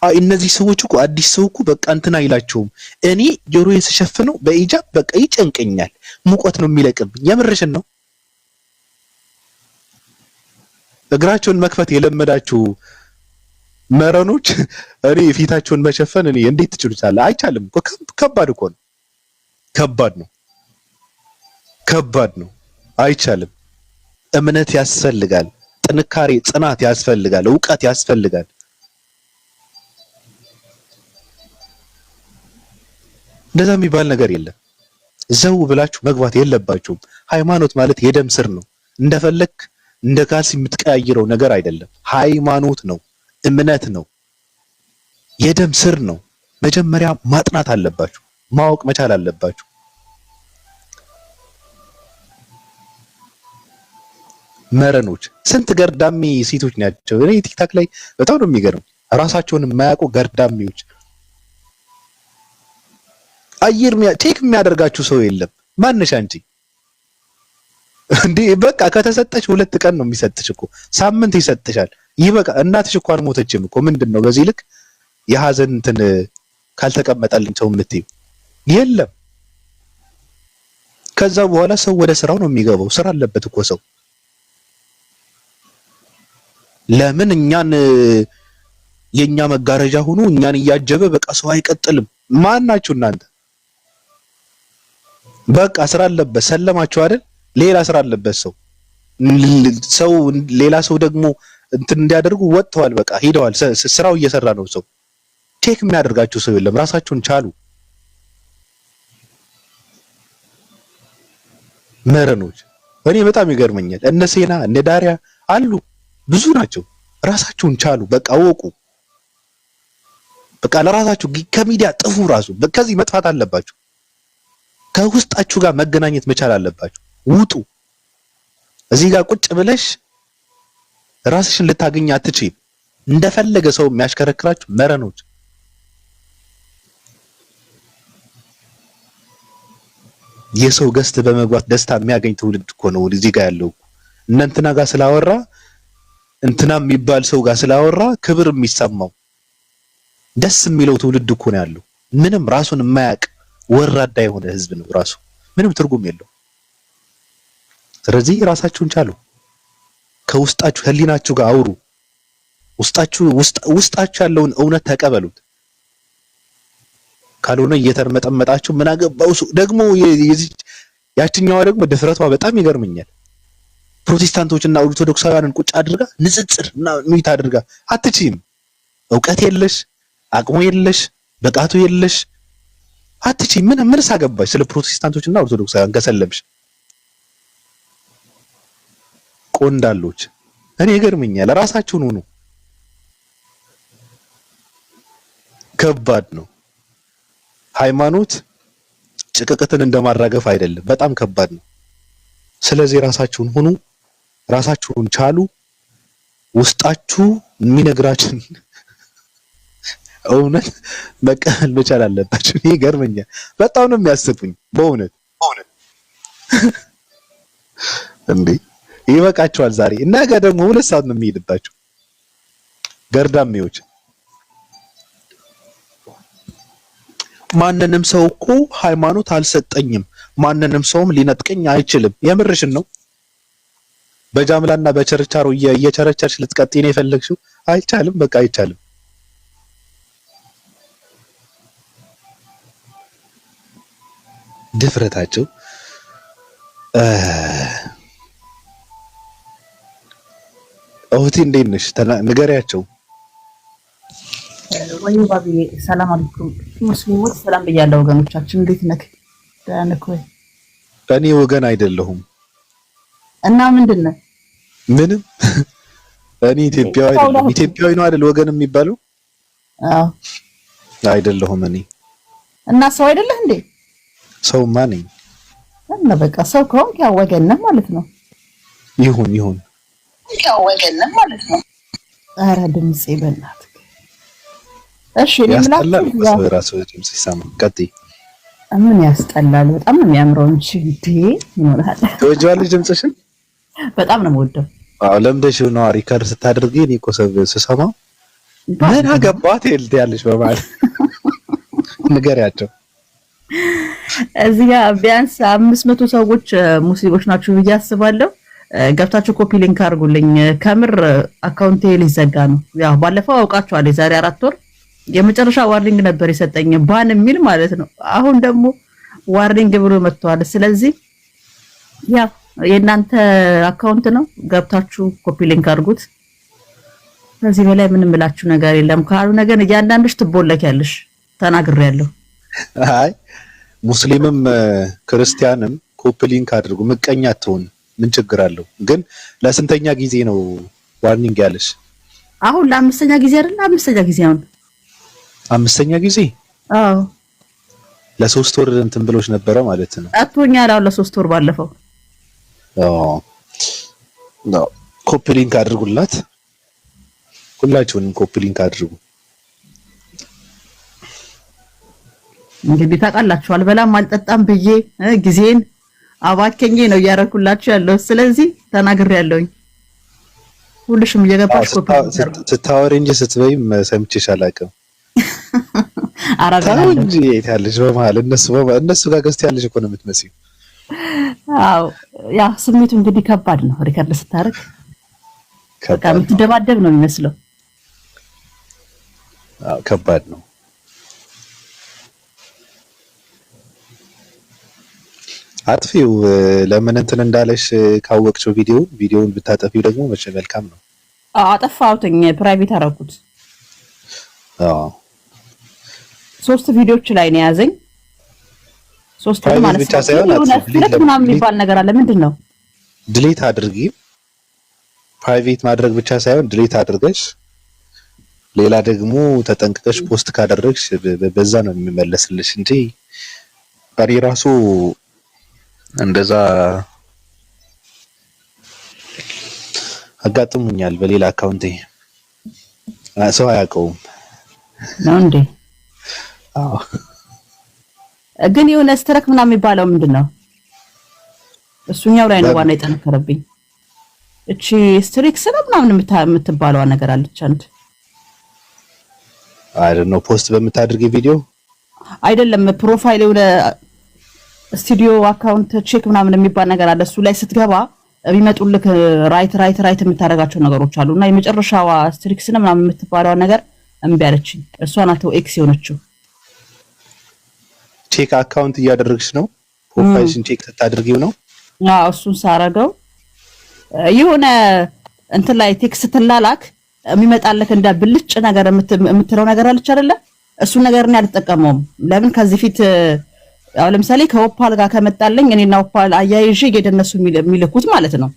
እነዚህ ሰዎች እኮ አዲስ ሰው እኮ በቃ እንትን አይላቸውም። እኔ ጆሮዬን ስሸፍነው በኢጃብ በቃ ይጨንቀኛል፣ ሙቀት ነው የሚለቅብኝ። የምርሽን ነው? እግራቸውን መክፈት የለመዳችሁ መረኖች እኔ ፊታቸውን መሸፈን እኔ እንዴት ትችሉታላችሁ? አይቻልም እኮ ከባድ እኮ ነው። ከባድ ነው። አይቻልም። እምነት ያስፈልጋል፣ ጥንካሬ ጽናት ያስፈልጋል፣ ዕውቀት ያስፈልጋል። እንደዛ የሚባል ነገር የለም። ዘው ብላችሁ መግባት የለባችሁም። ሃይማኖት ማለት የደም ስር ነው። እንደፈለክ እንደ ካልሲ የምትቀያይረው ነገር አይደለም። ሃይማኖት ነው፣ እምነት ነው፣ የደም ስር ነው። መጀመሪያ ማጥናት አለባችሁ፣ ማወቅ መቻል አለባችሁ። መረኖች ስንት ገርዳሚ ሴቶች ናቸው። እኔ ቲክታክ ላይ በጣም ነው የሚገርም። ራሳቸውን የማያውቁ ገርዳሚዎች። አየር ቼክ የሚያደርጋችሁ ሰው የለም። ማንሽ አንቺ እንዴ? በቃ ከተሰጠች 2 ቀን ነው የሚሰጥሽ እኮ፣ ሳምንት ይሰጥሻል። ይበቃ። እናትሽ እኮ አልሞተችም እኮ። ምንድነው በዚህ ልክ የሐዘን እንትን ካልተቀመጠልኝ ሰው የምትይው የለም። ከዛ በኋላ ሰው ወደ ስራው ነው የሚገባው። ስራ አለበት እኮ ሰው። ለምን እኛን የኛ መጋረጃ ሆኖ እኛን እያጀበ በቃ ሰው አይቀጥልም? ማን ናችሁ እናንተ? በቃ ስራ አለበት። ሰለማችሁ አይደል? ሌላ ስራ አለበት ሰው። ሌላ ሰው ደግሞ እንትን እንዲያደርጉ ወጥተዋል። በቃ ሄደዋል። ስራው እየሰራ ነው ሰው። ቼክ የሚያደርጋችሁ ሰው የለም። ራሳችሁን ቻሉ። መረኖች እኔ በጣም ይገርመኛል። እነ ሴና እነ ዳሪያ አሉ፣ ብዙ ናቸው። ራሳችሁን ቻሉ። በቃ ወቁ። በቃ ለራሳችሁ ከሚዲያ ጥፉ። ራሱ ከዚህ መጥፋት አለባችሁ። ከውስጣችሁ ጋር መገናኘት መቻል አለባችሁ። ውጡ። እዚህ ጋር ቁጭ ብለሽ ራስሽን ልታገኝ አትችይም። እንደፈለገ ሰው የሚያሽከረክራችሁ መረኖች። የሰው ገስት በመግባት ደስታ የሚያገኝ ትውልድ እኮ ነው እዚህ ጋር ያለው። እነ እንትና ጋር ስላወራ እንትና የሚባል ሰው ጋር ስላወራ ክብር የሚሰማው ደስ የሚለው ትውልድ እኮ ነው ያለው። ምንም ራሱን የማያውቅ ወራዳ የሆነ ህዝብ ነው ራሱ። ምንም ትርጉም የለው። ስለዚህ ራሳችሁን ቻሉ። ከውስጣችሁ ህሊናችሁ ጋር አውሩ። ውስጣችሁ ያለውን እውነት ተቀበሉት። ካልሆነ እየተርመጠመጣችሁ ምን አገባው ደግሞ ያችኛዋ ደግሞ ድፍረቷ በጣም ይገርመኛል። ፕሮቴስታንቶችና ኦርቶዶክሳውያንን ቁጭ አድርጋ ንጽጽር እና ኑይት አድርጋ አትችይም። እውቀት የለሽ፣ አቅሙ የለሽ፣ በቃቱ የለሽ፣ አትችይም። ምን ሳገባሽ ስለ ፕሮቴስታንቶችና ኦርቶዶክሳውያን ከሰለምሽ። ቆንዳሎች እኔ ይገርመኛል። ራሳችሁን ሁኑ። ከባድ ነው። ሃይማኖት ጭቅቅትን እንደማራገፍ አይደለም። በጣም ከባድ ነው። ስለዚህ ራሳችሁን ሁኑ። ራሳችሁን ቻሉ። ውስጣችሁ የሚነግራችሁን እውነት መቀበል መቻል አለባችሁ። ይሄ ይገርመኛል። በጣም ነው የሚያስቁኝ በእውነት እንዴ። ይበቃችኋል ዛሬ። ነገ ደግሞ 2 ሰዓት ነው የሚሄድባችሁ ገርዳሚዎች። ማንንም ሰው እኮ ሃይማኖት አልሰጠኝም፣ ማንንም ሰውም ሊነጥቀኝ አይችልም። የምርሽን ነው? በጃምላና በቸርቻሮ እየቸረቸርሽ ልትቀጥይ ነው የፈለግሽው? አይቻልም። በቃ አይቻልም። ድፍረታቸው እህቴ እንዴት ነሽ? ንገሪያቸው። ወይ ባቢ ሰላም አለይኩም ሙስሊሞች፣ ሰላም ብያለሁ። ወገኖቻችን እንዴት ነክ? ደህና ነክ ወይ? እኔ ወገን አይደለሁም። እና ምንድን ነህ? ምንም። እኔ ኢትዮጵያዊ አይደለሁም። ኢትዮጵያዊ ነው አይደል ወገን የሚባለው? አዎ አይደለሁም እኔ። እና ሰው አይደለህ እንዴ? ሰውማ ነኝ። እና በቃ ሰው ከሆንክ ያው ወገን ነህ ማለት ነው። ይሁን ያው ወገን ነህ ማለት ነው። ኧረ ድምጼ በእናትህ። እሺ እኔ ምላችሁ ራሱ ድምጽ ሲሰማ ቀጥይ። ምን ያስጠላል? በጣም ነው የሚያምረው እንጂ እንዴ ይኖርሃል። ትወጂዋለሽ ድምጽሽን? በጣም ነው የምወደው። አዎ ለምደሽው ነው ሪከርድ ስታደርጊ እኔ እኮ ስሰማው ምን አገባት ያለሽ በማለት ንገሪያቸው። እዚህ ጋር ቢያንስ 500 ሰዎች ሙስሊሞች ናችሁ ብዬ አስባለሁ። ገብታችሁ ኮፒ ሊንክ አድርጉልኝ። ከምር አካውንቴ ሊዘጋ ነው። ያው ባለፈው አውቃችኋል። የዛሬ 4 ወር የመጨረሻ ዋርኒንግ ነበር የሰጠኝ ባን የሚል ማለት ነው። አሁን ደግሞ ዋርኒንግ ብሎ መጥቷል። ስለዚህ ያው የእናንተ አካውንት ነው። ገብታችሁ ኮፒ ሊንክ አድርጉት። ከዚህ በላይ ምንም እላችሁ ነገር የለም። ካልሆነ ግን እያንዳንድሽ ትቦለኪያለሽ። ተናግሬያለሁ። አይ ሙስሊምም ክርስቲያንም ኮፒ ሊንክ አድርጉ። ምቀኛ አትሆን። ምን ችግር አለው? ግን ለስንተኛ ጊዜ ነው ዋርኒንግ ያለሽ? አሁን ለ5ኛ ጊዜ አይደል? 5ኛ ጊዜ አሁን 5ኛ ጊዜ? አዎ ለ3 ወር እንትን ብሎሽ ነበረ ማለት ነው። አጥቶኛል። አሁን ለ3 ወር ባለፈው። አዎ ነው። ኮፒ ሊንክ አድርጉላት፣ ሁላችሁንም ኮፒ ሊንክ አድርጉ። እንግዲህ ታውቃላችሁ አልበላም አልጠጣም ብዬ ጊዜን አባከኜ ነው እያደረኩላችሁ ያለው። ስለዚህ ተናግሬያለሁኝ። ሁልሽም እየገባሽ ኮፒ ስታወሪ እንጂ ስትበይም ሰምቼሽ አላውቅም። አራዳለሁ እንጂ ያለሽ በመሀል እነሱ ጋር ገዝት ያለሽ እኮ ነው የምትመስዪው። አዎ ያ ስሜቱ እንግዲህ ከባድ ነው። ሪከርድ ስታደርግ በቃ የምትደባደብ ነው የሚመስለው። አዎ ከባድ ነው። አጥፊው ለምን እንትን እንዳለሽ ካወቅሽው ቪዲዮውን ብታጠፊው ደግሞ መቼ መልካም ነው። አጠፋሁትኝ፣ ፕራይቬት አደረኩት። አዎ 3 ቪዲዮዎች ላይ ነው ያዘኝ። 3 ማለት ብቻ ሳይሆን ድሊት ምናምን የሚባል ነገር አለ። ምንድን ነው? ድሊት አድርጊ። ፕራይቬት ማድረግ ብቻ ሳይሆን ድሊት አድርገሽ ሌላ ደግሞ ተጠንቅቀሽ ፖስት ካደረግሽ በዛ ነው የሚመለስልሽ እንጂ እኔ ራሱ እንደዛ አጋጥሙኛል። በሌላ አካውንቴ ሰው አያውቀውም ነው እንዴ? አዎ። ግን የሆነ ስትረክ ምናምን የሚባለው ምንድነው? እሱኛው ላይ ነው ዋና የጠነከረብኝ። እቺ ስትሪክስ ነው ምናምን የምትባለው ነገር አለች አንድ አይደለም። ፖስት በምታደርጊ ቪዲዮ አይደለም፣ ፕሮፋይል የሆነ ስቱዲዮ አካውንት ቼክ ምናምን የሚባል ነገር አለ። እሱ ላይ ስትገባ የሚመጡልክ ራይት የምታደርጋቸው ነገሮች አሉና የመጨረሻዋ ስትሪክስ ነው ምናምን የምትባለው ነገር እምቢ አለችኝ። እሷ ናት ኤክስ የሆነችው። ቼክ አካውንት እያደረግሽ ነው? ፕሮፋይልሽን ቼክ ስታደርጊው ነው? አዎ እሱን ሳረገው የሆነ እንትን ላይ ቴክስት ትላላክ የሚመጣልክ እንደ ብልጭ ነገር የምትለው ነገር አለች አይደለ? እሱ ነገር እኔ አልተጠቀመውም። ለምን ከዚህ ፊት ያው ለምሳሌ ከኦፓል ጋር ከመጣልኝ እኔና ኦፓል አያይዤ እየደነሱ የሚልኩት ማለት ነው።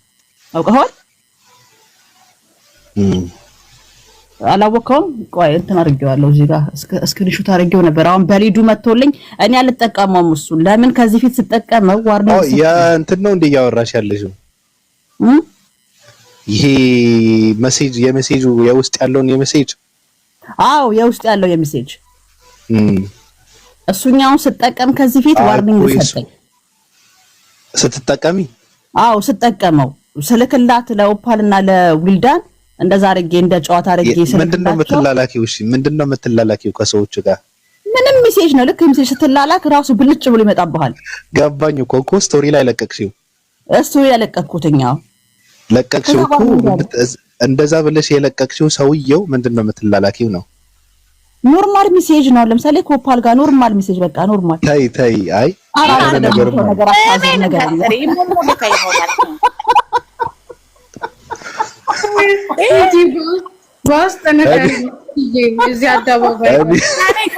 አውቀኸዋል? አላወቀውም። ቆይ እንትን አድርጌዋለሁ እዚህ ጋር ስክሪንሾት አድርጌው ነበር። አሁን በሊዱ መጥቶልኝ እኔ አልተጠቀመውም። እሱ ለምን ከዚህ ፊት ስጠቀመው ዋርኒንግ ያ እንትን ነው እንደ እያወራሽ ያለሽው ይሄ ሜሴጅ የሜሴጁ የውስጥ ያለውን የሜሴጅ አዎ የውስጥ ያለው የሜሴጅ እሱኛውን ስጠቀም ከዚህ ፊት ዋርኒንግ ሰጠኝ። ስትጠቀሚ? አዎ ስጠቀመው ስልክላት ለኦፓልና ለዊልዳን እንደዛ አድርጌ እንደ ጨዋታ አድርጌ ስልክላቸው። ምንድነው የምትላላኪው? እሺ ምንድነው የምትላላኪው ከሰዎች ጋር? ምንም ሜሴጅ ነው። ልክ ሜሴጅ ስትላላክ ራሱ ብልጭ ብሎ ይመጣብሃል። ገባኝ እኮ ስቶሪ ላይ ለቀቅሽው? ስቶሪ ላይ ለቀቅኩትኛው ለቀቅሽው እኮ እንደዛ ብለሽ የለቀቅሽው ሰውየው ምንድነው የምትላላኪው ነው? ኖርማል ሜሴጅ ነው። ለምሳሌ ኮፓል ጋር ኖርማል ሜሴጅ በቃ ኖርማል። ታይ አይ አራዳ ነገር አሳዘኝ ነገር አለ።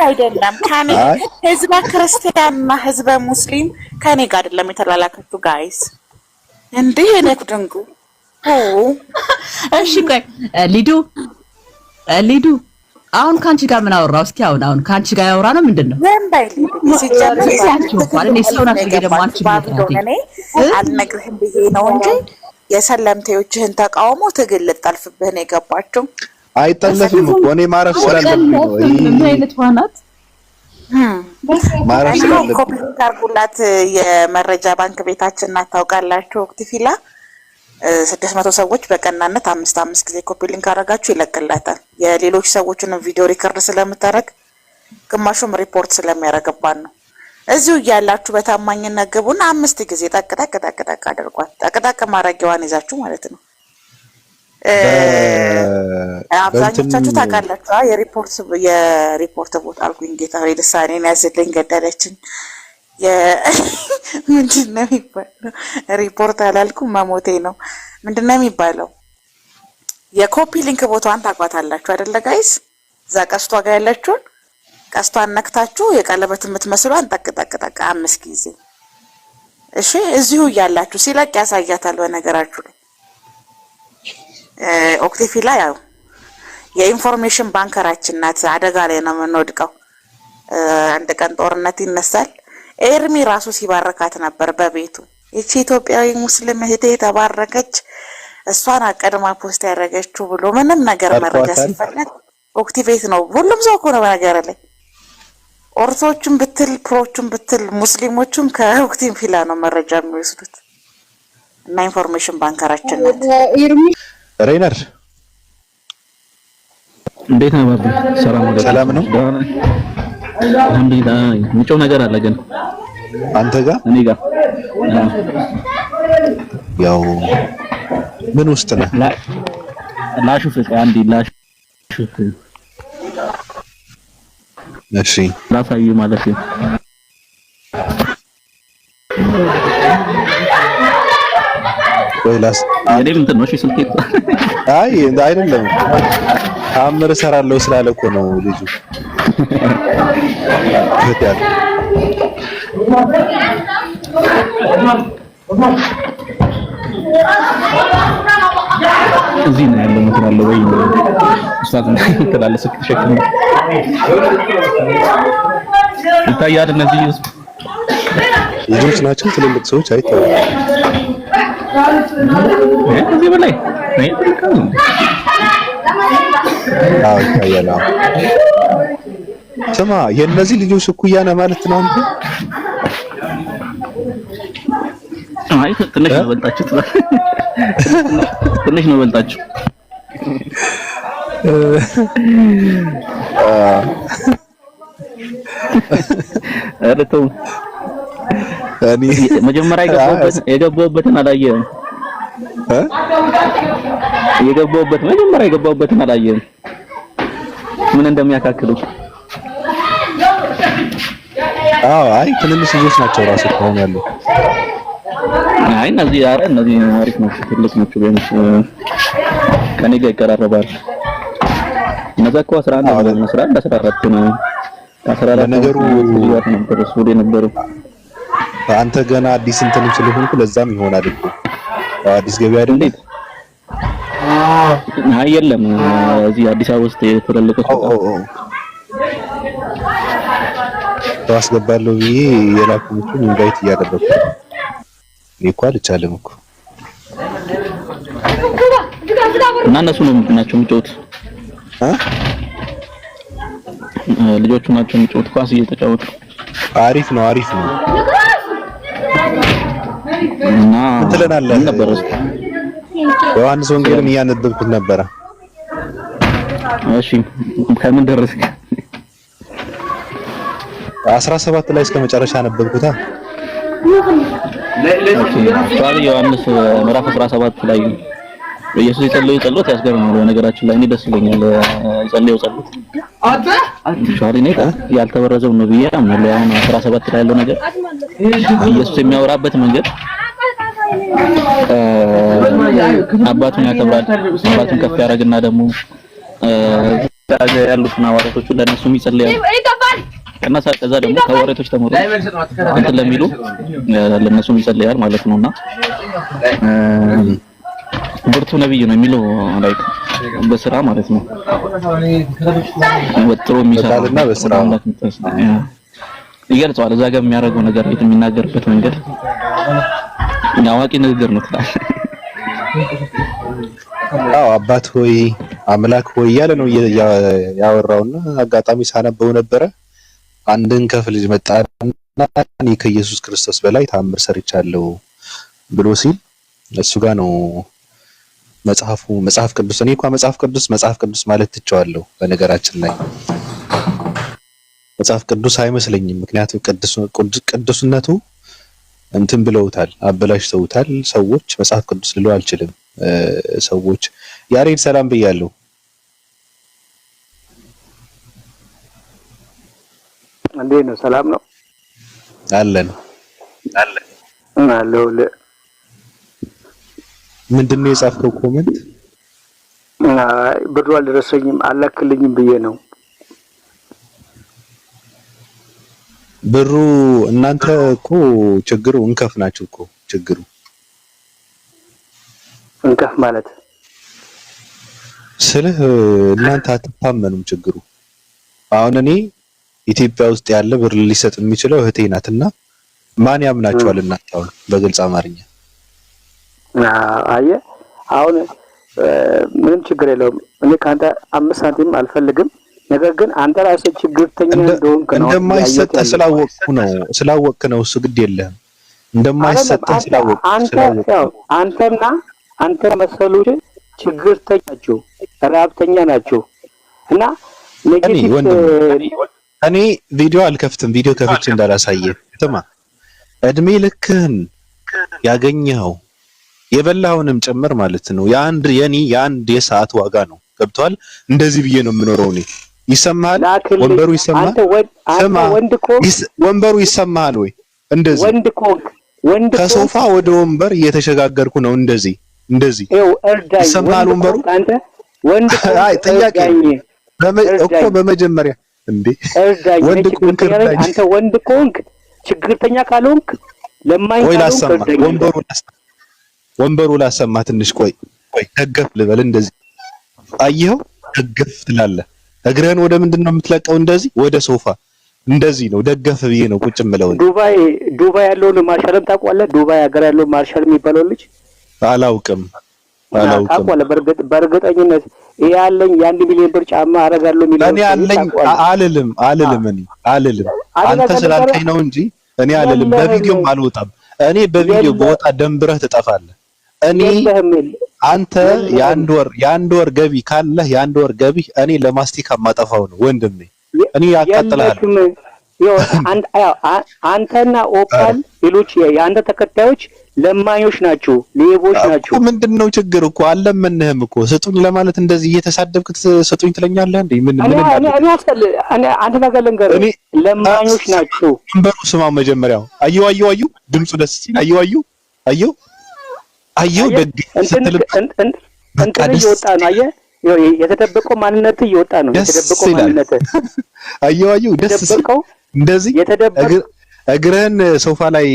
አይደለም ከኔ ህዝበ ክርስቲያንና ህዝበ ሙስሊም ከኔ ጋር አይደለም የተላላከችው ጋይስ እንዴ ነክ ድንጉ እሺ ቆይ ሊዱ አሁን ካንቺ ጋር ምን አወራው? እስኪ አሁን ካንቺ ጋር ያወራ ነው ምንድነው? ዘንባይሊ ሲጀምር እኔ ሰው ናት ደግሞ አንቺ አልነግርህም ብዬ ነው እንጂ የሰለምቴዎችህን ተቃውሞ ትግል ልጠልፍብህ ነው የገባችው። አይጠለፍም እኮ እኔ ማረፍ ስላለብኝ ነው። ምን አይነት ዋናት ማረፍ ስላለብኝ ኮፒ ታርጉላት። የመረጃ ባንክ ቤታችን እናታውቃላችሁ። ወቅትፊላ 600 ሰዎች በቀናነት 5 ጊዜ ኮፒ ሊንክ አደረጋችሁ ይለቅላታል። የሌሎች ሰዎችን ቪዲዮ ሪከርድ ስለምታረግ ግማሹም ሪፖርት ስለሚያረግባን ነው። እዚሁ እያላችሁ በታማኝነት ግቡና 5 ጊዜ ጠቅ አድርጓት። ጠቅ ማረጊዋን ይዛችሁ ማለት ነው። አብዛኞቻችሁ ታውቃላችሁ። የሪፖርት ቦታ አልኩኝ። ጌታ ሆይ ልሳኔን ያዝልኝ፣ ገደለችን። ምንድነው የሚባለው? ሪፖርት አላልኩም መሞቴ ነው። ምንድነው የሚባለው? የኮፒ ሊንክ ቦታዋን ታውቋታላችሁ አይደለ ጋይስ? እዛ ቀስቷ ጋር ያለችውን ቀስቷን ነክታችሁ የቀለበት የምትመስሏን ጠቅ 5 ጊዜ እሺ። እዚሁ እያላችሁ ሲለቅ ያሳያታል። በነገራችሁ ላይ ኦክቲፊላ ያው የኢንፎርሜሽን ባንከራችን ናት። አደጋ ላይ ነው የምንወድቀው። አንድ ቀን ጦርነት ይነሳል። ኤርሚ ራሱ ሲባረካት ነበር በቤቱ። እቺ ኢትዮጵያዊ ሙስሊም እህቴ ተባረከች እሷን አቀድማ ፖስት ያደረገችው ብሎ ምንም ነገር መረጃ ሲፈልግ ኦክቲቬት ነው። ሁሉም ሰው እኮ ነው በነገር ላይ ኦርቶዎቹም ብትል ፕሮዎቹም ብትል ሙስሊሞቹም ከኦክቲቭ ፊላ ነው መረጃ የሚወስዱት እና ኢንፎርሜሽን ባንከራችን ናት። ሬነር እንዴት ነው ባባ? ሰላም ነው። አልሐምዱሊላህ። ምንጮህ ነገር አለ ግን አንተ ጋር እኔ ጋር ያው ምን ውስጥ ነህ? ላሹፍ አንዴ ላሹፍ። እሺ ላሳይ ማለት ነው። ወይላስ እኔም እንትን ነው። እሺ ስልኬ አይ አይደለም ታምር እሰራለሁ ስላለ እኮ ነው ልጁ። ይሄዳል እዚህ ነው ያለው መስላለ ወይ ኡስታዝ ተላለ ስልክ ተሸክሞ ይታያል። እነዚህ ልጆች ናቸው ትልልቅ ሰዎች አይታወቁም። ከዚህ በላይ ይታያል። ስማ የእነዚህ ልጆች እኩያ ነህ ማለት ነው አንተ? አይ ትንሽ ነው በልጣችሁ ትንሽ ነው በልጣችሁ። አረተው እኔ መጀመሪያ የገባሁበትን አላየህም? መጀመሪያ የገባሁበትን አላየህም? ምን እንደሚያካክሉ። አይ ትንንሽ ልጆች ናቸው ራሱ ቆም ያሉ። አይ እነዚህ አሪፍ ነው። ትልቅ ነው ቢያንስ ከኔ ጋር ይቀራረባል። እነዛ እኮ 14 ነው። 14 ነገሩ ነበር እሱ ነበሩ። አንተ ገና አዲስ እንትን ስለሆንኩ ለዛም ይሆናል እኮ አዲስ ገበያ አይደል? አይ የለም እዚህ አዲስ አበባ ውስጥ የተለለቀው አስገባለሁ ብዬ የላኩትን ኢንቫይት እያደረኩ እኔ እኮ አልቻለም እኮ እና እነሱ ናቸው የሚጫወቱት ልጆቹ ናቸው የሚጫወቱት ኳስ እየተጫወቱ። አሪፍ ነው እና እንትለናለህ ነበር ዮሐንስ ወንጌልን እያነበብኩት ነበረ። እሺ ከምን ደረስክ? 17 ላይ እስከ መጨረሻ ነበብኩታ። ዮሐንስ ምዕራፍ 17 ላይ ኢየሱስ የጸለየው ጸሎት ያስገርማል። በነገራችን ላይ እኔ ደስ ይለኛል የጸለየው ጸሎት ሻሪ ነው ያልተበረዘው ነው ብዬ አምናለሁ። አሁን 17 ላይ ያለው ነገር ኢየሱስ የሚያወራበት መንገድ አባቱን ያከብራል። አባቱን ከፍ ያደርግና ደግሞ ያሉትን ሐዋርያቶቹ ለነሱም ይጸልያል። ከዛ ደግሞ ከሐዋርያቶች ተምሮ እንትን ለሚሉ ለነሱም ይጸልያል ማለት ነውና ብርቱ ነብይ ነው የሚለው ላይክ በስራ ማለት ነው። ወጥሮ የሚሰራና በስራ ይገልጸዋል። እዛ ጋር የሚያደርገው ነገር የሚናገርበት መንገድ አዋቂ ንግግር ነው ትላለህ። አባት ሆይ አምላክ ሆይ ያለ ነው ያወራውና አጋጣሚ ሳነበው ነበረ። አንድን ከፍ ልጅ መጣና እኔ ከኢየሱስ ክርስቶስ በላይ ተአምር ሰርቻለሁ ብሎ ሲል እሱ ጋር ነው መጽሐፍ ቅዱስ። እኔ እንኳን መጽሐፍ ቅዱስ ማለት ትቼዋለሁ። በነገራችን ላይ መጽሐፍ ቅዱስ አይመስለኝም። ምክንያቱም ቅዱስነቱ እንትን ብለውታል፣ አበላሽተውታል ሰዎች። መጽሐፍ ቅዱስ ልለው አልችልም። ሰዎች ያሬድ ሰላም ብያለሁ። እንዴት ነው? ሰላም ነው አለን። ምንድነው የጻፍከው ኮሜንት? ብሩ አልደረሰኝም አላክልኝም ብዬ ነው። ብሩ እናንተ እኮ ችግሩ እንከፍ ናችሁ እኮ ችግሩ። እንከፍ ማለት ስለ እናንተ አትታመኑም ችግሩ። አሁን እኔ ኢትዮጵያ ውስጥ ያለ ብር ሊሰጥ የሚችለው እህቴ ናትና ማን ያምናችኋል እናንተ? አሁን በግልጽ አማርኛ አየ አሁን ምንም ችግር የለውም። እኔ ካንተ 5 ሳንቲም አልፈልግም። ነገር ግን አንተ ራስህ ችግርተኛ እንደሆንክ ነው እንደማይሰጥ ስላወቅክ ነው። እሱ ግድ የለህም እንደማይሰጥ ስላወቅክ አንተና አንተ መሰሎች ችግርተኛ ናቸው፣ ራብተኛ ናቸው እና እኔ ቪዲዮ አልከፍትም። ቪዲዮ ከፍቼ እንዳላሳየ ትማ እድሜ ልክህን ያገኘኸው የበላውንም ጭምር ማለት ነው የአንድ የሰዓት ዋጋ ነው። ገብቷል? እንደዚህ ብዬ ነው የምኖረው እኔ። ይሰማሃል? ወንበሩ ይሰማሃል? ወንበሩ ይሰማሃል ወይ? እንደዚህ ወንድ ከሶፋ ወደ ወንበር እየተሸጋገርኩ ነው። እንደዚህ ይሰማሃል ወንበሩ? አይ ጥያቄ እኮ በመጀመሪያ እንዴ ወንድ ኮንክ አንተ ወንድ ኮንክ ችግርተኛ ካልሆንክ ለማኝ ወንበሩ ላሰማ ትንሽ ቆይ ደገፍ ልበል። እንደዚህ አየኸው? ደገፍ ትላለህ። እግርህን ወደ ምንድን ነው የምትለቀው? እንደዚህ ወደ ሶፋ። እንደዚህ ነው ደገፍ ብዬ ነው ቁጭ የምለው። ዱባይ ያለውን ማርሻልም ታውቀዋለህ? ዱባይ ሀገር ያለው ማርሻል የሚባለው ልጅ አላውቅም። ታውቀዋለህ? በእርግጠኝነት ይሄ ያለኝ የ1 ሚሊዮን ብር ጫማ አረጋለሁ የሚለው እኔ አለኝ አልልም። አንተ ስላልከኝ ነው እንጂ እኔ አልልም። በቪዲዮም አልወጣም። እኔ በቪዲዮ በወጣ ደንብረህ ትጠፋለህ። አንተ የአንድ ወር ገቢ ካለህ የአንድ ወር ገቢ እኔ ለማስቲካ ማጠፋው ነው ወንድሜ። እኔ ያቃጥላል። አንተና ኦፓል ሌሎች የአንተ ተከታዮች ለማኞች ናቸው፣ ሌቦች ናቸው። ምንድነው ችግር እኮ አለመንህም እኮ ስጡኝ ለማለት እንደዚህ እየተሳደብክ ስጡኝ ትለኛለህ እንዴ? ምን አንተ ነገር ልንገርህ፣ ለማኞች ናቸው። ወንበሩ ስማ መጀመሪያው አየው ድምፁ ደስ ሲል አየው ደግ ስትል እንትን እየወጣ ነው። አየህ የተደበቀው ማንነት እየወጣ ነው። የተደበቀው ማንነት አየው ደስ ሲል እንደዚህ እግርህን ሶፋ ላይ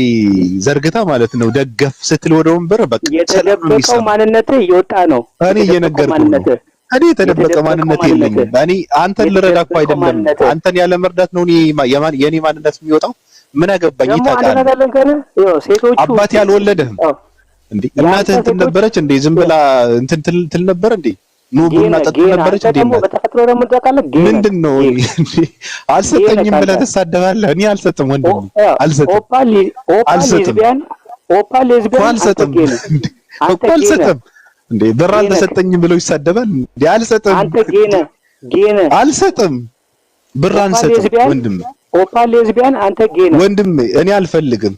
ዘርግታ ማለት ነው ደገፍ ስትል ወደ ወንበር በቃ የተደበቀው ማንነት እየወጣ ነው። እኔ እየነገርኩህ ነው። እኔ የተደበቀ ማንነት የለኝም። እኔ አንተን ልረዳ እኮ አይደለም። አንተን ያለ መርዳት ነው የኔ ማንነት የሚወጣው። ምን አገባኝ? ይታቃል። አባቴ አልወለደህም እንዴ? እናትህ እንትን ነበረች እንዴ? ዝም ብላ እንትን ትል ነበር እንዴ? ኑ ቡና ጠጡ ነበረች እንዴ? በተፈጥሮ ነው የምትጠቃለህ። ምንድነው አልሰጠኝም ብለህ ትሳደባለህ? እኔ አልሰጥም ወንድሜ፣ አልሰጥም። ኦፓል ሌዝቢያን አልሰጥም እንዴ? ብር አልተሰጠኝም ብለው ይሳደባል እንዴ? አልሰጥም። አንተ አልሰጥም። ብር አንሰጥም ወንድሜ። ኦፓል ሌዝቢያን አንተ ወንድሜ፣ እኔ አልፈልግም።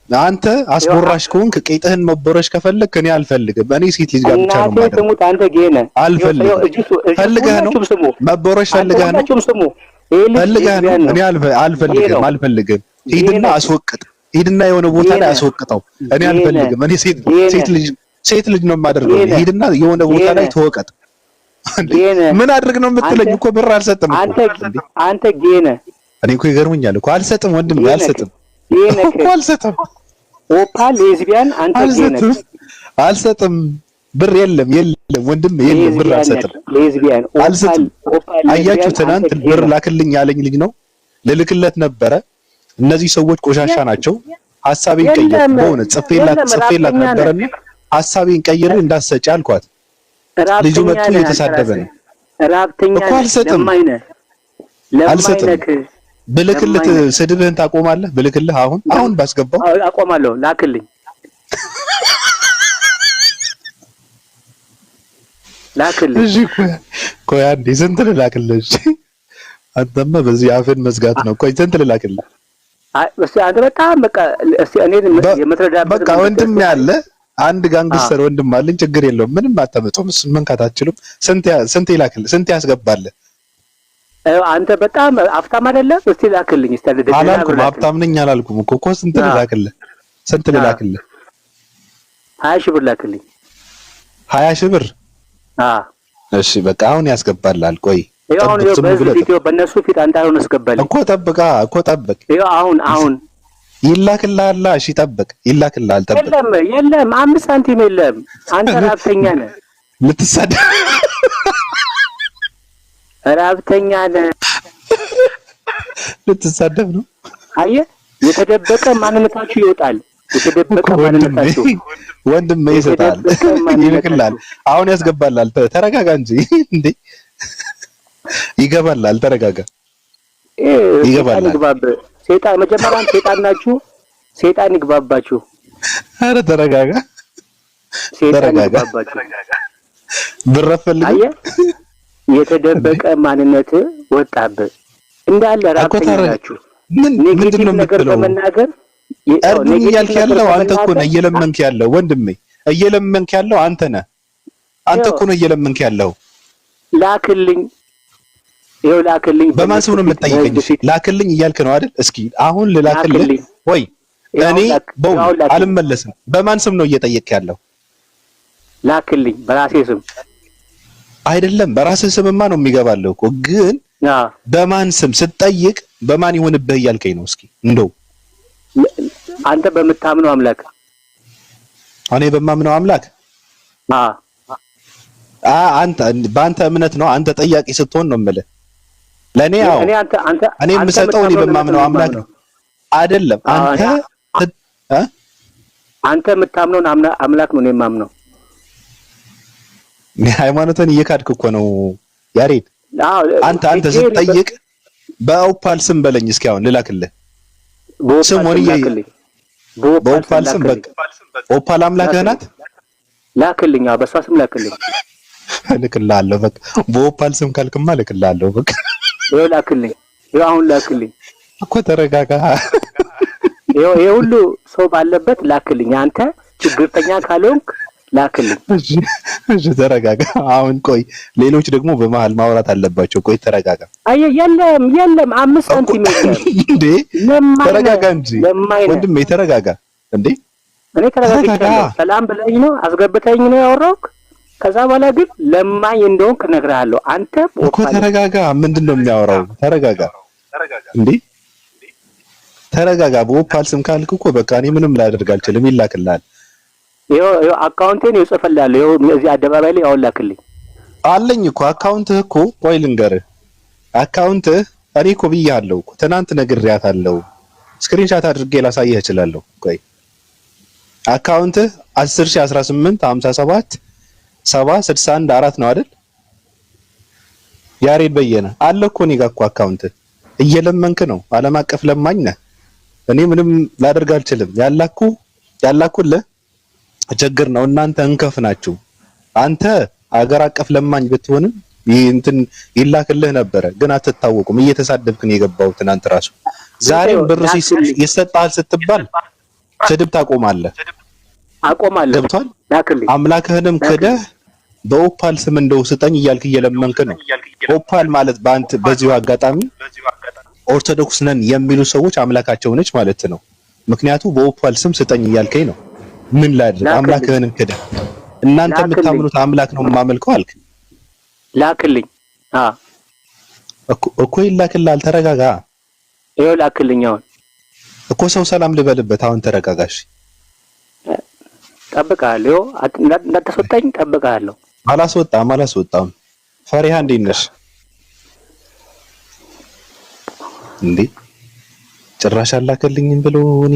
አንተ አስቦራሽ ከሆንክ ቄጥህን መቦረሽ ከፈለክ እኔ አልፈልግም። እኔ ሴት ልጅ ጋር ብቻ ነው ማለት ነው። አንተ ጌነ አልፈልግም። ፈልገህ ነው መቦረሽ ፈልገህ ነው ፈልገህ ነው። እኔ አልፈልግም። ሂድና አስወቅጥ። ሂድና የሆነ ቦታ ላይ አስወቅጠው። እኔ አልፈልግም። እኔ ሴት ልጅ ነው የማደርገው። ሂድና የሆነ ቦታ ላይ ተወቀጥ። ምን አድርግ ነው የምትለኝ እኮ? ብር አልሰጥም እኮ አንተ ጌነ። እኔ እኮ ይገርመኛል እኮ አልሰጥም ወንድሜ፣ አልሰጥም እኮ አልሰጥም። ኦፓል ሌዝቢያን አንተ ጌነህ አልሰጥም። ብር የለም ወንድም የለም። ብር አልሰጥም። ሌዝቢያን አልሰጥም። አያችሁ ትናንት ብር ላክልኝ ያለኝ ልጅ ነው ልልክለት ነበረ። እነዚህ ሰዎች ቆሻሻ ናቸው። ሐሳቤን ቀይር በሆነ ጽፌላት ነበርና ሐሳቤን ቀይር እንዳትሰጪ አልኳት። ልጁ መጥቶ እየተሳደበ ነው። ራብተኛ አልሰጥም። ብልክልህ ስድብህን ታቆማለህ? ብልክልህ አሁን ባስገባው አቆማለሁ። ላክልኝ እሺ። ቆይ አንዴ ስንት ልላክልህ? እሺ አንተማ በዚህ አፍን መዝጋት ነው። ቆይ ስንት ልላክልህ? እስቲ አንተ በጣም በቃ እስቲ እኔ የምትረዳበት በቃ ወንድም ያለ አንድ ጋንግስተር ወንድም አለኝ። ችግር የለውም። ምንም አታመጡም። እሱን መንካት አትችሉም። ስንት ይላክልህ? ስንት ያስገባልህ? አንተ በጣም ሀብታም አይደለም። እስቲ ላክልኝ። እስቲ አላልኩም ሀብታም ነኝ አላልኩም እኮ ስንት ልላክልህ? 20 ሺህ ብር ላክልኝ። 20 ሺህ ብር? እሺ በቃ አሁን ያስገባልሃል። ቆይ በእነሱ ፊት አንተ አሁን አስገባልኝ እኮ ጠብቅ። አሁን ይላክልሃል። እሺ ጠብቅ፣ ይላክልሃል። ጠብቅ። የለም 5 ሳንቲም የለም። አንተ ሀብተኛ ነህ። ልትሳደብ ራብተኛ ነህ። ልትሳደብ ነው። አየህ የተደበቀ ማንነታችሁ ይወጣል። የተደበቀ ማንነታችሁ ወንድም ይሰጣል ይልክላል። አሁን ያስገባላል። ተረጋጋ እንጂ እንዴ ይገባላል። ተረጋጋ ይገባላል። ሰይጣን መጀመሪያም ሰይጣን ናችሁ። ሰይጣን ይግባባችሁ። አረ ተረጋጋ ተረጋጋ። ብረፈልግ የተደበቀ ማንነት ወጣብህ እንዳለ ራቆታችሁ ምንድነው የምትለው? እርዱኝ እያልክ ያለው አንተ እኮ ነህ። እየለመንክ ያለው ወንድሜ እየለመንክ ያለው አንተ ነህ። አንተ እኮ ነው እየለመንክ ያለው። ላክልኝ ይኸው ላክልኝ። በማን ስም ነው የምትጠይቀኝ? ላክልኝ እያልክ ነው አይደል? እስኪ አሁን ልላክልህ ወይ? እኔ አልመለስም። በማን ስም ነው እየጠየቅክ ያለው? ላክልኝ በራሴ ስም አይደለም። በራስህ ስምማ ነው የሚገባልህ እኮ ግን በማን ስም ስትጠይቅ በማን ይሆንብህ እያልከኝ ነው? እስኪ እንደው አንተ በምታምነው አምላክ። እኔ በማምነው አምላክ? አንተ በአንተ እምነት ነው። አንተ ጠያቂ ስትሆን ነው የምልህ። ለኔ ያው እኔ የምሰጠው እኔ በማምነው አምላክ ነው አይደለም። አንተ የምታምነውን አምላክ ነው እኔ የማምነው። ሃይማኖትን እየካድክ እኮ ነው ያሬድ። አንተ ስትጠይቅ በኦፓል ስም በለኝ እስኪ አሁን ልላክልህ ስም ወንዬ በኦፓል ስም በቃ ኦፓል አምላክህ ናት። ላክልኝ በሷ ስም ላክልኝ። እልክልሃለሁ በቃ በኦፓል ስም ካልክማ እልክልሃለሁ በቃ ይኸው ላክልኝ። ይኸው አሁን ላክልኝ እኮ ተረጋጋ። ይሄ ሁሉ ሰው ባለበት ላክልኝ። አንተ ችግርተኛ ካልሆንክ ላክልኝ። እሺ ተረጋጋ። አሁን ቆይ ሌሎች ደግሞ በመሃል ማውራት አለባቸው። ቆይ ተረጋጋ። የለም 5 ሳንቲም እንዴ ተረጋጋ እንጂ ወንድሜ ተረጋጋ እንዴ። እኔ ተረጋጋ። ሰላም ብለኝ ነው አስገብተኝ ነው ያወራው። ከዛ በኋላ ግን ለማኝ እንደሆንክ እነግርሃለሁ። አንተ እኮ ተረጋጋ። ምንድነው የሚያወራው? ተረጋጋ እንዴ ተረጋጋ። በኦፓል ስም ካልክ እኮ በቃ እኔ ምንም ላደርግ አልችልም። ይላክልሃል። ይኸው አካውንቴን ይጽፍልሃለሁ። ይኸው እዚህ አደባባይ ላይ አውላክልኝ አለኝ እኮ አካውንትህ እኮ ቆይ ልንገርህ። አካውንትህ እኔ እኮ ብያለሁ እኮ ትናንት ነግሬያታለሁ። ስክሪንሻት አድርጌ ላሳየህ እችላለሁ። ቆይ አካውንትህ 10,018 57 761 4 ነው አይደል? ያሬድ በየነ አለ እኮ እኔ ጋር እኮ አካውንትህ እየለመንክ ነው። ዓለም አቀፍ ለማኝ ነህ። እኔ ምንም ላደርግ አልችልም። ያላኩልህ ችግር ነው። እናንተ እንከፍ ናችሁ። አንተ አገር አቀፍ ለማኝ ብትሆንም እንትን ይላክልህ ነበረ፣ ግን አትታወቁም። እየተሳደብክ ነው የገባው ትናንት ራሱ። ዛሬም ብር ይሰጣል ስትባል ስድብ ታቆማለህ። አቆማለሁ። ገብቷል? አምላክህንም ክደህ በኦፓል ስም እንደው ስጠኝ እያልክ እየለመንክ ነው። ኦፓል ማለት በአንተ በዚሁ አጋጣሚ ኦርቶዶክስ ነን የሚሉ ሰዎች አምላካቸው ነች ማለት ነው። ምክንያቱም በኦፓል ስም ስጠኝ እያልከኝ ነው። ምን ላድርግ? አምላክህንም ክደህ እናንተ የምታምኑት አምላክ ነው የማመልከው አልክ። ላክልኝ እኮ ይላክልሃል። ተረጋጋ። ይኸው ላክልኝ። አሁን እኮ ሰው ሰላም ልበልበት። አሁን ተረጋጋሽ። ጠብቃለሁ። እንዳትወጣኝ ጠብቃለሁ። አላስወጣም። ፈሪሃ እንዴት ነሽ እንዴ? ጭራሽ አላከልኝም ብሎ እኔ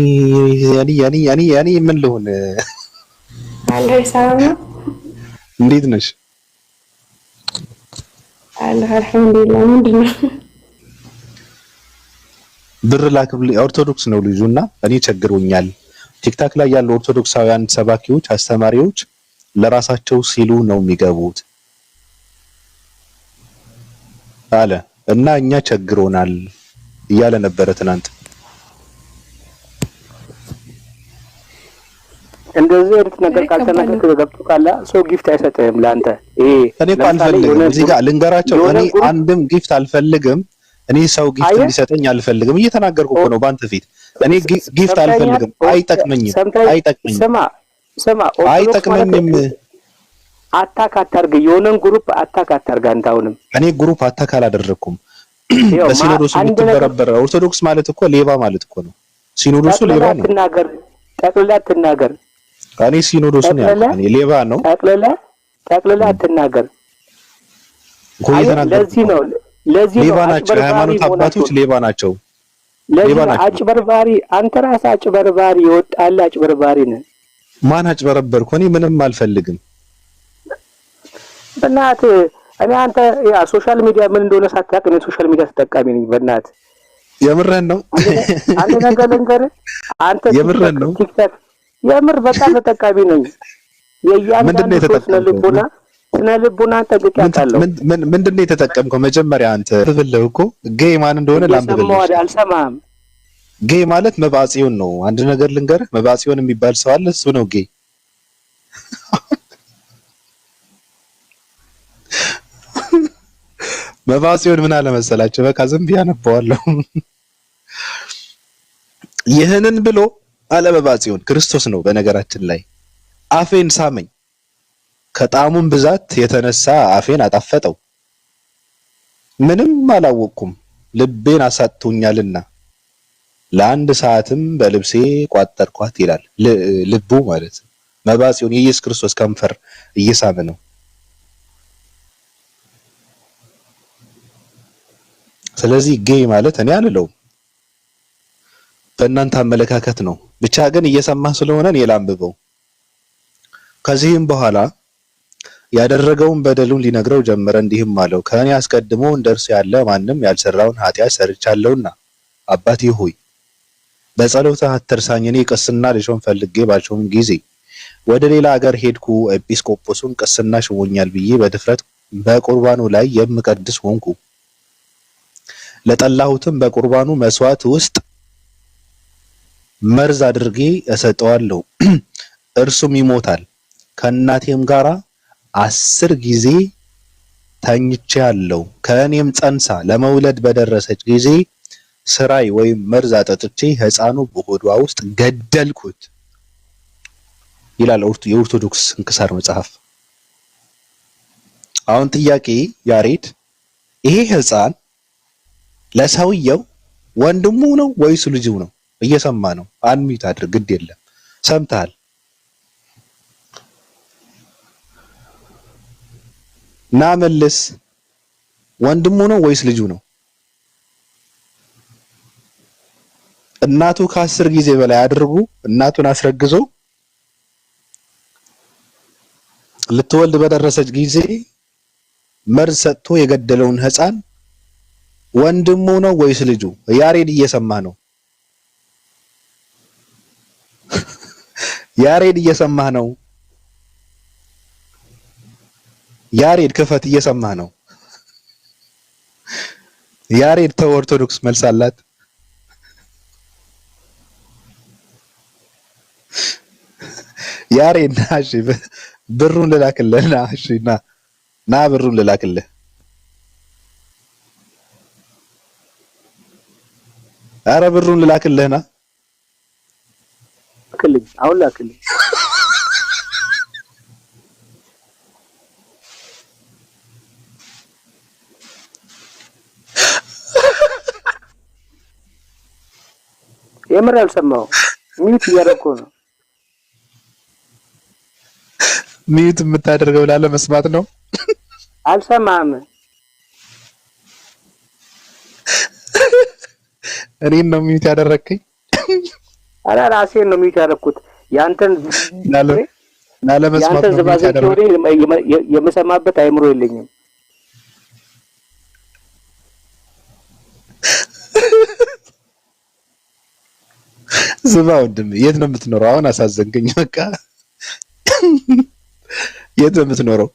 ምን ልሁን? አለሁ። ሰላም ነው። እንዴት ነሽ? አለሁ አልሐምዱሊላህ። ምንድን ነው? ብር ላክልኝ። ኦርቶዶክስ ነው ልጁና እኔ ቸግሮኛል። ቲክታክ ላይ ያሉ ኦርቶዶክሳውያን ሰባኪዎች፣ አስተማሪዎች ለራሳቸው ሲሉ ነው የሚገቡት አለ እና እኛ ቸግሮናል እያለ ነበረ ትናንት። እንደዚህ አይነት ነገር ካልተናገርክ ገብቶ ካለ ሰው ጊፍት አይሰጥህም ለአንተ። እኔ እኮ አልፈልግም። እዚህ ጋር ልንገራቸው። እኔ አንድም ጊፍት አልፈልግም። እኔ ሰው ጊፍት እንዲሰጠኝ አልፈልግም። እየተናገርኩ እኮ ነው በአንተ ፊት። እኔ ጊፍት አልፈልግም። አይጠቅመኝም። ስማ አይጠቅመኝም። አታክ አታርግ። የሆነን ግሩፕ አታክ አታርግ። አንተ አሁንም እኔ ግሩፕ አታክ አላደረኩም። በሲኖዶሱ የምትበረበረ ኦርቶዶክስ ማለት እኮ ሌባ ማለት እኮ ነው። ሲኖዶሱ ሌባ ነው። ጠቅልላ አትናገር። እኔ ሲኖዶሱ ነው ያልኩት። እኔ ሌባ ነው። ጠቅልላ አትናገር። ለዚህ ነው ሌባ ናቸው። የሃይማኖት አባቶች ሌባ ናቸው። ለዚህ አጭበርባሪ አንተ ራስህ አጭበርባሪ ይወጣል አጭበርባሪ ነህ። ማን አጭበረበርኩ? እኔ ምንም አልፈልግም። በእናትህ እኔ አንተ ያ ሶሻል ሚዲያ ምን እንደሆነ ሳታውቅ እኔ ሶሻል ሚዲያ ተጠቃሚ ነኝ። በእናትህ የምርህን ነው? አንተ ነገር ልንገርህ፣ አንተ የምርህን ነው? ቲክቶክ የምር በጣም ተጠቃሚ ነኝ። የእያንዳንዱ ስነ ልቦና ጠንቅቄ አውቃለሁ። ምንድነው የተጠቀምከው? መጀመሪያ አንተ ብለህ እኮ ጌይ ማን እንደሆነ ላምብልህ። አልሰማህም? ጌይ ማለት መባጽዮን ነው። አንድ ነገር ልንገርህ፣ መባጽዮን የሚባል ሰው አለ፣ እሱ ነው ጌይ። መባጽዮን ምን አለ መሰላችሁ? በቃ ዝም ብዬ አነባዋለሁ። ይህንን ብሎ አለ መባጽዮን፣ ክርስቶስ ነው በነገራችን ላይ አፌን ሳመኝ፣ ከጣሙም ብዛት የተነሳ አፌን አጣፈጠው። ምንም አላወቅኩም ልቤን አሳጥቶኛልና ለአንድ ሰዓትም በልብሴ ቋጠርኳት ይላል። ልቡ ማለት ነው። መባጽዮን የኢየሱስ ክርስቶስ ከንፈር እየሳመ ነው። ስለዚህ ጌይ ማለት እኔ አልለውም፣ በእናንተ አመለካከት ነው። ብቻ ግን እየሰማህ ስለሆነ እኔ ላንብበው። ከዚህም በኋላ ያደረገውን በደሉን ሊነግረው ጀመረ፣ እንዲህም አለው፣ ከእኔ አስቀድሞ እንደርሱ ያለ ማንም ያልሰራውን ኃጢአት ሰርቻለሁና አባቴ ሆይ በጸሎትህ አትርሳኝ። እኔ ቅስና ልሾም ፈልጌ ባልሾም ጊዜ ወደ ሌላ አገር ሄድኩ። ኤጲስቆጶሱን ቅስና ሽሞኛል ብዬ በድፍረት በቁርባኑ ላይ የምቀድስ ሆንኩ። ለጠላሁትም በቁርባኑ መስዋዕት ውስጥ መርዝ አድርጌ እሰጠዋለሁ፣ እርሱም ይሞታል። ከእናቴም ጋራ 10 ጊዜ ተኝቻለሁ። ከእኔም ጸንሳ ለመውለድ በደረሰች ጊዜ ስራይ ወይም መርዝ አጠጥቼ ሕፃኑ በሆዷ ውስጥ ገደልኩት ይላል የኦርቶዶክስ ስንክሳር መጽሐፍ። አሁን ጥያቄ ያሬድ፣ ይሄ ሕፃን ለሰውየው ወንድሙ ነው ወይስ ልጁ ነው? እየሰማ ነው? አንሚት አድርግ፣ ግድ የለም ሰምተሃል። ና መልስ። ወንድሙ ነው ወይስ ልጁ ነው? እናቱ ከ10 ጊዜ በላይ አድርጉ እናቱን አስረግዞ ልትወልድ በደረሰች ጊዜ መርዝ ሰጥቶ የገደለውን ሕፃን ወንድሙ ነው ወይስ ልጁ? ያሬድ እየሰማ ነው? ያሬድ እየሰማህ ነው? ያሬድ ክፈት፣ እየሰማህ ነው? ያሬድ ተው፣ ኦርቶዶክስ መልስ አላት። ያሬድ ና፣ እሺ ብሩን ልላክልህ። ና እሺ፣ ና ብሩን ልላክልህ። አረ ብሩን ልላክልህ። ና ላክልኝ፣ አሁን ላክልኝ። የምር አልሰማሁም። ሚዩት እያደረኩ ነው። ሚዩት የምታደርገው ላለመስማት ነው። አልሰማህም? እኔን ነው ሚዩት ያደረከኝ? አረ ራሴን ነው ሚዩት ያደረኩት። ያንተን ላለመስማት ነው ሚዩት ያደረከኝ። የምሰማበት አይምሮ የለኝም። ስማ ወንድም፣ የት ነው የምትኖረው? አሁን አሳዘንከኝ። በቃ የት ነው የምትኖረው?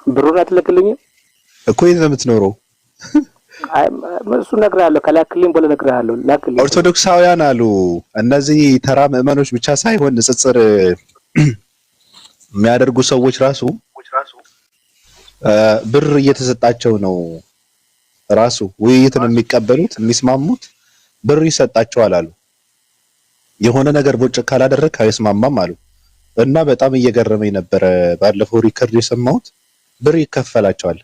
ብሩን አትልክልኝም እኮ። የት ነው የምትኖረው? እሱ እነግርሃለሁ። ከላክልኝ በኋላ እነግርሃለሁ። ላክልኝ። ኦርቶዶክሳውያን አሉ እነዚህ ተራ ምዕመኖች ብቻ ሳይሆን ንጽጽር የሚያደርጉ ሰዎች ራሱ ብር እየተሰጣቸው ነው ራሱ ውይይትን የሚቀበሉት የሚስማሙት ብር ይሰጣቸዋል አሉ። የሆነ ነገር ቦጭ ካላደረክ አይስማማም አሉ። እና በጣም እየገረመኝ ነበረ። ባለፈው ሪከርድ የሰማሁት ብር ይከፈላቸዋል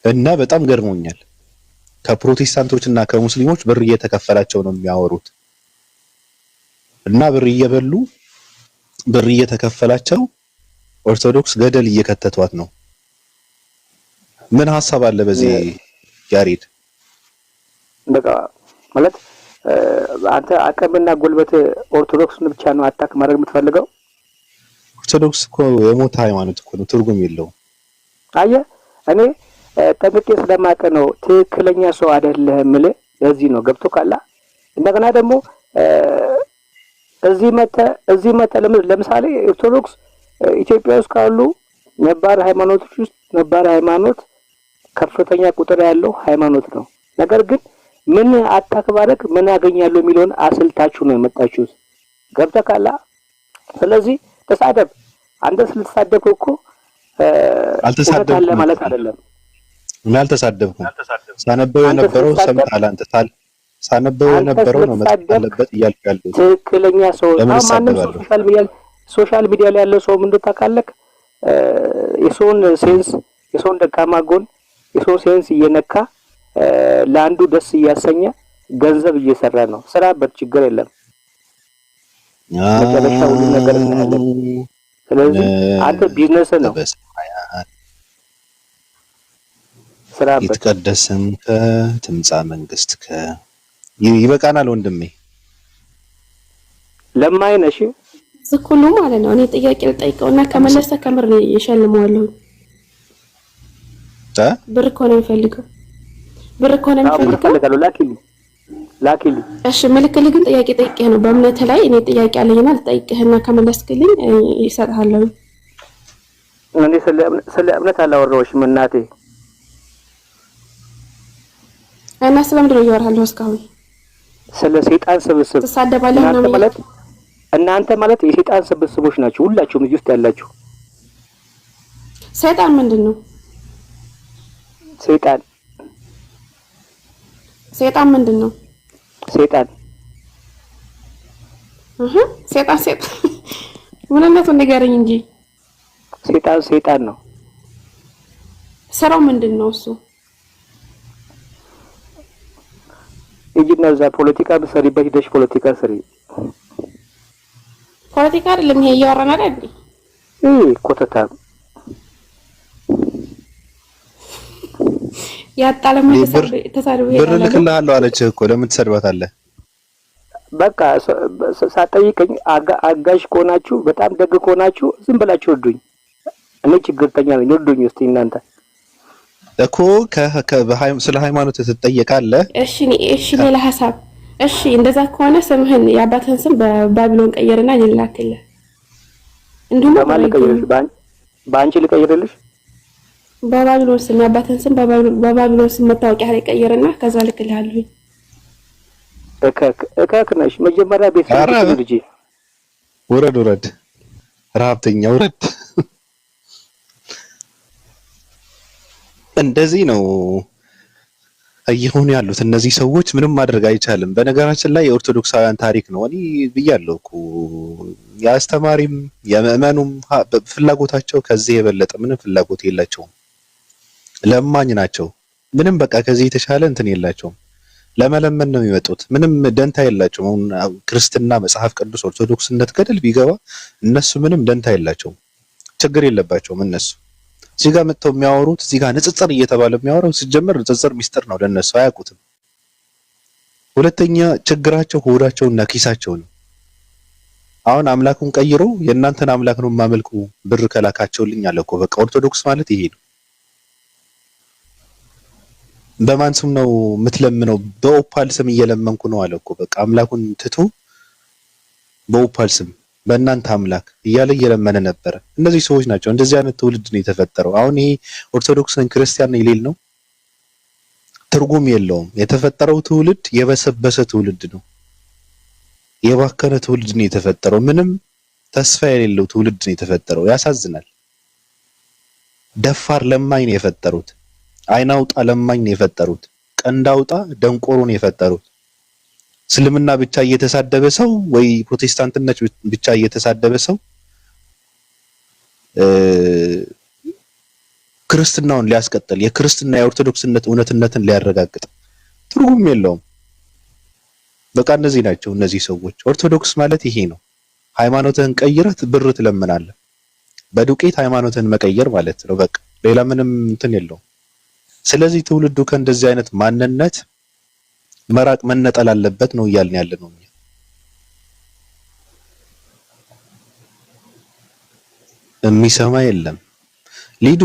እና በጣም ገርሞኛል። ከፕሮቴስታንቶች እና ከሙስሊሞች ብር እየተከፈላቸው ነው የሚያወሩት። እና ብር እየበሉ ብር እየተከፈላቸው ኦርቶዶክስ ገደል እየከተቷት ነው። ምን ሐሳብ አለ በዚህ ያሬድ? በቃ ማለት አንተ አቅምና ጉልበት ኦርቶዶክስን ብቻ ነው አታክ ማድረግ የምትፈልገው? ኦርቶዶክስ እኮ የሞት ሃይማኖት እኮ ነው፣ ትርጉም የለውም። አየህ እኔ ጠንቅቄ ስለማውቅ ነው ትክክለኛ ሰው አይደለህም የምልህ። ለዚህ ነው ገብቶ ካላ እንደገና ደግሞ እዚህ መተ ለምሳሌ ኦርቶዶክስ ኢትዮጵያ ውስጥ ካሉ ነባር ሃይማኖቶች ውስጥ ነባር ሃይማኖት ከፍተኛ ቁጥር ያለው ሃይማኖት ነው። ነገር ግን ምን አታክ ባረክ ምን ያገኛሉ የሚለውን አስልታችሁ ነው የመጣችሁት። ገብቶ ካላ ስለዚህ ተሳደብ። አንተ ስለተሳደብክ እኮ አልተሳደብኩም ማለት አይደለም። ምን አልተሳደብኩም። ሳነበው የነበረው ሰምታል። አንተ ሳነበው የነበረው ነው መጣለበት እያልኩ ያለው ትክክለኛ ሰው ማንም ሶሻል ሚዲያ ላይ ያለው ሰው ምንድን ታውቃለህ? የሰውን ሴንስ የሰውን ደካማ ጎን የሰውን ሴንስ እየነካ ለአንዱ ደስ እያሰኘ ገንዘብ እየሰራ ነው። ስራበት፣ ችግር የለም። መጨረሻ ሁሉ ነገር እናያለን። ስለዚህ አንተ ቢዝነስ ነው ስራበት። ይትቀደስም ከትምጻ መንግስት ይበቃናል ወንድሜ። ለማይነሽ ዝኩሉ ማለት ነው። እኔ ጥያቄ ልጠይቀውና ከመለሰ ከምር ነው የሸልመዋለሁ። ብር እኮ ነው የሚፈልገው። ብር እኮ ነው የሚፈልገው። ላኪልኝ። እሺ ምልክልህ ግን ጥያቄ ጠይቄህ ነው። በእምነት ላይ እኔ ጥያቄ አለኝና ልጠይቅህና ከመለስክልኝ ይሰጥሃለሁ። እኔ ስለ እምነት አላወራሁሽም እናቴ። እና ስለምንድን ነው እያወራለሁ እስካሁን? ስለ ሰይጣን ስብስብ ትሳደባለህ ነው እናንተ ማለት የሰይጣን ስብስቦች ናችሁ ሁላችሁም እዚህ ውስጥ ያላችሁ። ሰይጣን ምንድን ነው? ሰይጣን ምንድን ነው? ሰይጣን ምንነቱን ንገረኝ እንጂ። ሰይጣን ነው። ስራው ምንድን ነው እሱ? እጅና እዛ ፖለቲካ በሰሪበት ሂደሽ ፖለቲካ ስሪ። ፖለቲካ አይደለም ይሄ እያወራን አይደል? ኮተታ ያጣለም ተሳድቦ ብር ልክልሃለሁ አለችህ እኮ ለምን ትሰድባታለህ? በቃ ሳጠይቀኝ አጋዥ ከሆናችሁ በጣም ደግ ከሆናችሁ ዝም ብላችሁ እርዱኝ። እኔ ችግርተኛ ነኝ፣ እርዱኝ እስቲ እናንተ እኮ ስለ ሃይማኖት ትጠየቃለህ። እሺ ሌላ ሐሳብ። እሺ እንደዛ ከሆነ ስምህን የአባትህን ስም በባቢሎን ቀየርና ይላክልህ። እንዲሁም በአንቺ ልቀይርልሽ። በባቢሎን ስም የአባትህን ስም በባቢሎን ስም መታወቂያ ላይ ቀየርና ከዛ ልክልሃለሁ። እከክ ነሽ። መጀመሪያ ቤት ልጅ ውረድ፣ ረሀብተኛ ውረድ። እንደዚህ ነው እየሆኑ ያሉት እነዚህ ሰዎች። ምንም ማድረግ አይቻልም። በነገራችን ላይ የኦርቶዶክሳውያን ታሪክ ነው። እኔ ብያለሁ እኮ የአስተማሪም የምዕመኑም ፍላጎታቸው ከዚህ የበለጠ ምንም ፍላጎት የላቸውም። ለማኝ ናቸው። ምንም በቃ ከዚህ የተሻለ እንትን የላቸውም። ለመለመን ነው የሚመጡት። ምንም ደንታ የላቸውም። ክርስትና፣ መጽሐፍ ቅዱስ፣ ኦርቶዶክስነት ገደል ቢገባ እነሱ ምንም ደንታ የላቸውም። ችግር የለባቸውም እነሱ። እዚህ ጋር መጥተው የሚያወሩት እዚህ ጋር ንጽጽር እየተባለ የሚያወራው ሲጀመር ንጽጽር ሚስጥር ነው ለነሱ፣ አያውቁትም። ሁለተኛ ችግራቸው ሆዳቸውና ኪሳቸው ነው። አሁን አምላኩን ቀይሮ የእናንተን አምላክ ነው የማመልኩ ብር ከላካቸውልኝ አለ እኮ። በቃ ኦርቶዶክስ ማለት ይሄ ነው። በማን ስም ነው የምትለምነው? በኦፓል ስም እየለመንኩ ነው አለ እኮ። በቃ አምላኩን ትቶ በኦፓል ስም በእናንተ አምላክ እያለ እየለመነ ነበረ። እነዚህ ሰዎች ናቸው። እንደዚህ አይነት ትውልድ ነው የተፈጠረው። አሁን ይሄ ኦርቶዶክስን ክርስቲያን ነው ይሌል ነው ትርጉም የለውም። የተፈጠረው ትውልድ የበሰበሰ ትውልድ ነው። የባከነ ትውልድ ነው የተፈጠረው። ምንም ተስፋ የሌለው ትውልድ ነው የተፈጠረው። ያሳዝናል። ደፋር ለማኝ ነው የፈጠሩት። አይናውጣ ለማኝ ነው የፈጠሩት። ቀንዳውጣ ደንቆሮ ነው የፈጠሩት። እስልምና ብቻ እየተሳደበ ሰው ወይ ፕሮቴስታንትነት ብቻ እየተሳደበ ሰው ክርስትናውን ሊያስቀጥል የክርስትና የኦርቶዶክስነት እውነትነትን ሊያረጋግጥ ትርጉም የለውም። በቃ እነዚህ ናቸው እነዚህ ሰዎች። ኦርቶዶክስ ማለት ይሄ ነው። ሃይማኖትህን ቀይረህ ብር ትለምናለህ። በዱቄት ሃይማኖትህን መቀየር ማለት ነው። በቃ ሌላ ምንም እንትን የለውም። ስለዚህ ትውልዱ ከእንደዚህ አይነት ማንነት መራቅ መነጠል አለበት ነው እያልን ያለ ነው። የሚሰማ የለም። ሊዱ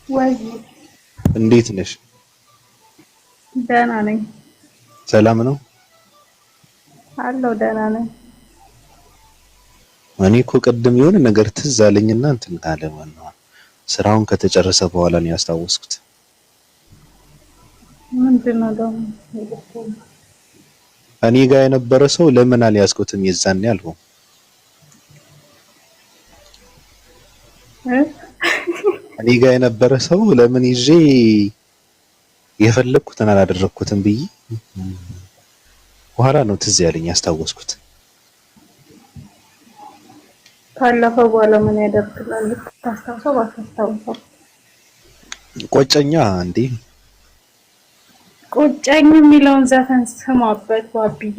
ወይ እንዴት ነሽ? ደህና ነኝ። ሰላም ነው አለው። ደህና ነኝ። እኔ እኮ ቅድም የሆነ ነገር ትዝ አለኝና እንትን ካለ ማለት ነው ስራውን ከተጨረሰ በኋላ ነው ያስታወስኩት። ምንድነው ደግሞ? እኔ ጋር የነበረ ሰው ለምን አልያዝኩትም የዛኔ አልኩ። እኔ ጋር የነበረ ሰው ለምን ይዤ የፈለኩትን አላደረኩትም ብዬ በኋላ ነው ትዝ ያለኝ ያስታወስኩት። ካለፈ በኋላ ምን ያደርግላል? ታስታውሰው ባታስታውሰው ቆጨኛ እንዴ? ቆጨኝ የሚለውን ዘፈን ስማበት ባብዬ።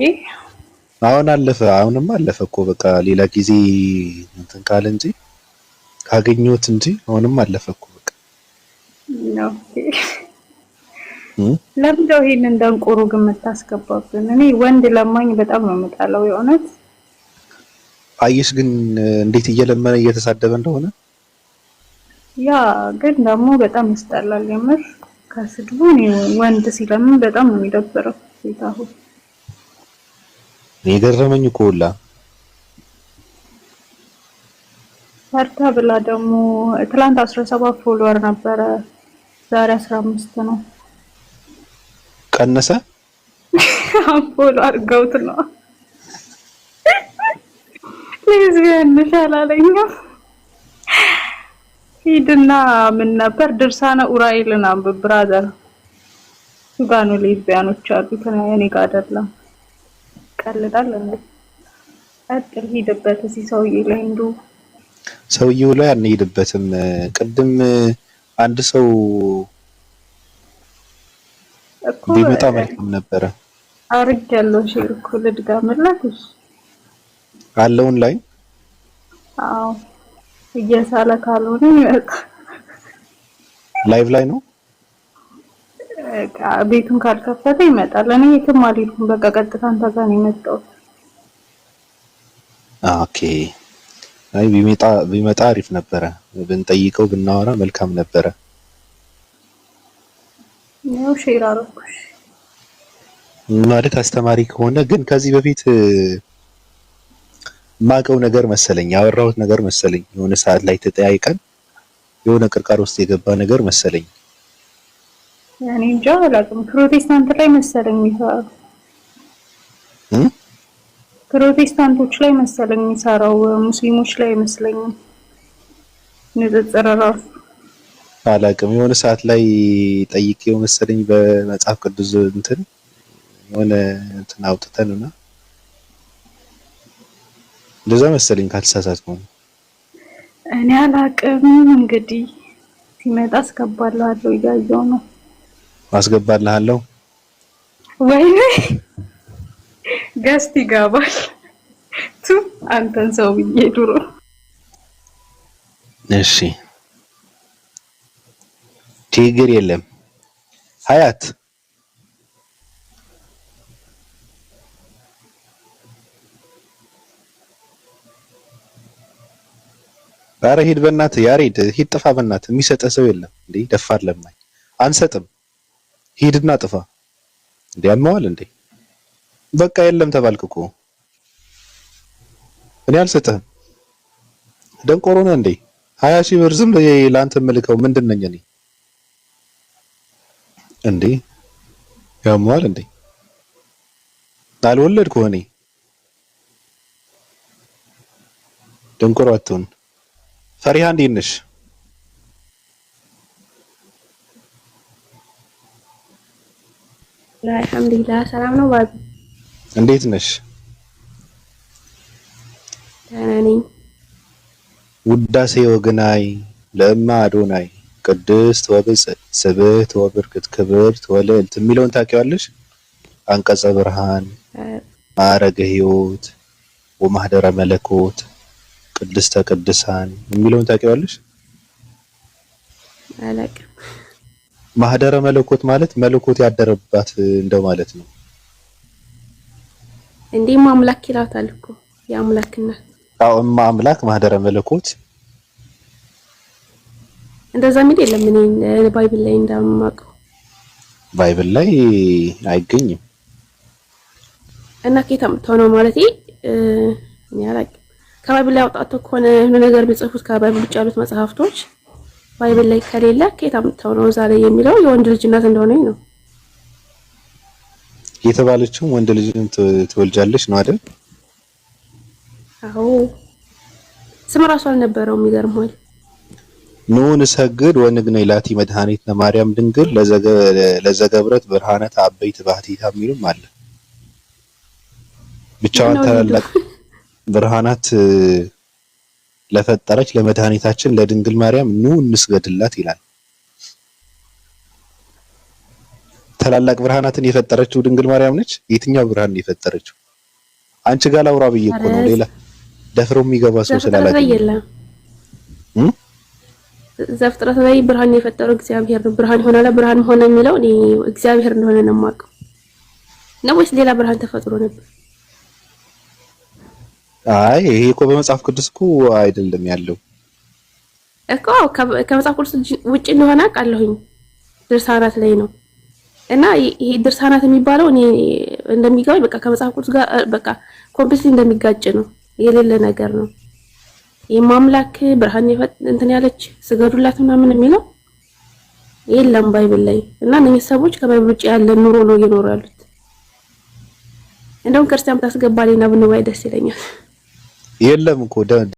አሁን አለፈ። አሁንማ አለፈ እኮ በቃ ሌላ ጊዜ እንትን ካለ እንጂ ካገኘሁት እንጂ አሁንም አለፈ እኮ በቃ። ኦኬ ለምንድነው ይሄን እንደንቆሮ ግን የምታስገባብን? እኔ ወንድ ለማኝ በጣም ነው የምጣለው የእውነት። አየሽ ግን እንዴት እየለመነ እየተሳደበ እንደሆነ። ያ ግን ደግሞ በጣም ይስጠላል የምር። ከስድቡ እኔ ወንድ ሲለምን በጣም ነው የሚደብረው። ይታሁ የገረመኝ እኮ ሁላ ፈርታ ብላ ደግሞ ትላንት 17 ፎሎወር ነበረ፣ ዛሬ 15 ነው። ቀነሰ። ፎሎ አድርገውት ነው። ለዝያን ሻላለኛ ሂድና ምን ነበር ድርሳነ ኡራኤልን አንብብ ብራዘር። ሱጋኑ ሌዝቢያኖች አሉት እኔ ጋር አይደለም። ቀልዳል እንዴ? አጥር ሂድበት እዚህ ሰውዬ ላይ እንዱ ሰውዬው ላይ አንሄድበትም። ቅድም አንድ ሰው ቢመጣ መልካም ነበረ። አርግ ያለው ሼር እኮ ልድጋምላችሁ አለውን ላይ አዎ እየሳለ ካልሆነ ይወጣ። ላይቭ ላይ ነው ቤቱን ካልከፈተ ይመጣል። እኔ የትም አልሄድኩም። በቃ ቀጥታ አንተ ጋር ነው የመጣሁት። ኦኬ አይ ቢመጣ አሪፍ ነበረ። ብንጠይቀው ብናወራ መልካም ነበረ። ነው ሼር አረኩሽ ማለት አስተማሪ ከሆነ ግን ከዚህ በፊት ማቀው ነገር መሰለኝ ያወራሁት ነገር መሰለኝ የሆነ ሰዓት ላይ ተጠያይቀን የሆነ ቅርቃር ውስጥ የገባ ነገር መሰለኝ። ያኔ እንጃ አላውቅም። ፕሮቴስታንት ላይ መሰለኝ የሚሰራው ፕሮቴስታንቶች ላይ መሰለኝ የሚሰራው ሙስሊሞች ላይ አይመስለኝም። ንጽጽር ራሱ አላውቅም። የሆነ ሰዓት ላይ ጠይቄው መሰለኝ በመጽሐፍ ቅዱስ እንትን የሆነ እንትን አውጥተንና እንደዛ መሰለኝ ካልተሳሳትኩ። እኔ አላውቅም። እንግዲህ ሲመጣ አስገባለሁ እያየሁ ነው። አስገባለሁ ወይኔ ገስት ይገባል። ቱ አንተን ሰው ብዬ ድሮ እሺ ችግር የለም። ሀያት ኧረ ሂድ በእናትህ ያሬድ ሂድ ጥፋ በእናትህ። የሚሰጥህ ሰው የለም እንዴ ደፋር ለማኝ አንሰጥም። ሂድና ጥፋ እንዴ ያመዋል እንዴ በቃ የለም ተባልክ እኮ እኔ አልሰጥህም። ደንቆሮ ነህ እንዴ? 20 ሺህ ብር ዝም ለአንተ መልከው ምንድን ነኝ እኔ እንዴ? ያመዋል እንዴ? አልወለድኩህ እኔ ደንቆሮ አትሁን። ፈሪሃ እንዴት ነሽ? አልሐምዱሊላህ ሰላም ነው። ባቢ እንዴት ነሽ? ደህና ነኝ። ውዳሴ ወግናይ ለእማ አዶናይ ቅድስት ወብጽዕት ስብሕት ወብርክት ክብርት ወልዕልት የሚለውን ታውቂዋለሽ? አንቀጸ ብርሃን ማዕረገ ሕይወት ወማህደረ መለኮት ቅድስተ ቅዱሳን የሚለውን ታውቂዋለሽ? አላውቅም። ማህደረ መለኮት ማለት መለኮት ያደረባት እንደማለት ነው። እንዴም አምላክ ይላታል እኮ የአምላክና አው አምላክ ማህደረ መለኮት እንደዛ የሚል የለም። እኔ ባይብል ላይ እንደማውቀው ባይብል ላይ አይገኝም። እና ከየት አምጥተው ነው ማለቴ እኔ አላውቅም። ከባይብል ላይ አውጣቶ ከሆነ ነገር ቢጽፉት ከባይብል ውጭ ያሉት መጽሐፍቶች ባይብል ላይ ከሌለ ከየት አምጥተው ነው ዛሬ የሚለው የወንድ ልጅ እናት እንደሆነ ነው የተባለችው። ወንድ ልጅን ትወልጃለሽ ነው አይደል? አዎ ስም ራሱ አልነበረው። የሚገርመው ኑን ሰግድ ወንግነ ላቲ መድኃኒት ለማርያም ድንግል ለዘገብረት ብርሃነት አበይት ባህቲታ የሚሉም አለ። ብቻዋን ታላላቅ ብርሃናት ለፈጠረች ለመድኃኒታችን ለድንግል ማርያም ኑ እንስገድላት ይላል። ታላላቅ ብርሃናትን የፈጠረችው ድንግል ማርያም ነች። የትኛው ብርሃን የፈጠረችው? አንቺ ጋር ላውራ ብዬ እኮ ነው። ሌላ ደፍሮ የሚገባ ሰው ስላላገኘ ዘፍጥረት ላይ ብርሃን የፈጠረው እግዚአብሔር ነው። ብርሃን ሆነ ብርሃን ሆነ የሚለው እኔ እግዚአብሔር እንደሆነ ነው የማውቀው። ነው ወይስ ሌላ ብርሃን ተፈጥሮ ነበር? አይ ይሄ እኮ በመጽሐፍ ቅዱስ እኮ አይደለም ያለው እኮ ከመጽሐፍ ቅዱስ ውጪ እንደሆነ አውቃለሁኝ። ድርሳናት ላይ ነው። እና ይሄ ድርሳናት የሚባለው እኔ እንደሚገባኝ በቃ ከመጽሐፍ ቅዱስ ጋር በቃ ኮምፕሊትሊ እንደሚጋጭ ነው። የሌለ ነገር ነው። የማምላክ ብርሃን እንትን ያለች ስገዱላት ምናምን የሚለው የለም ባይብል ላይ። እና እነዚህ ሰዎች ከባይብል ውጪ ያለ ኑሮ ነው እየኖሩ ያሉት። እንደውም ክርስቲያን ታስገባልኝና ብንወያይ ደስ ይለኛል። የለም እኮ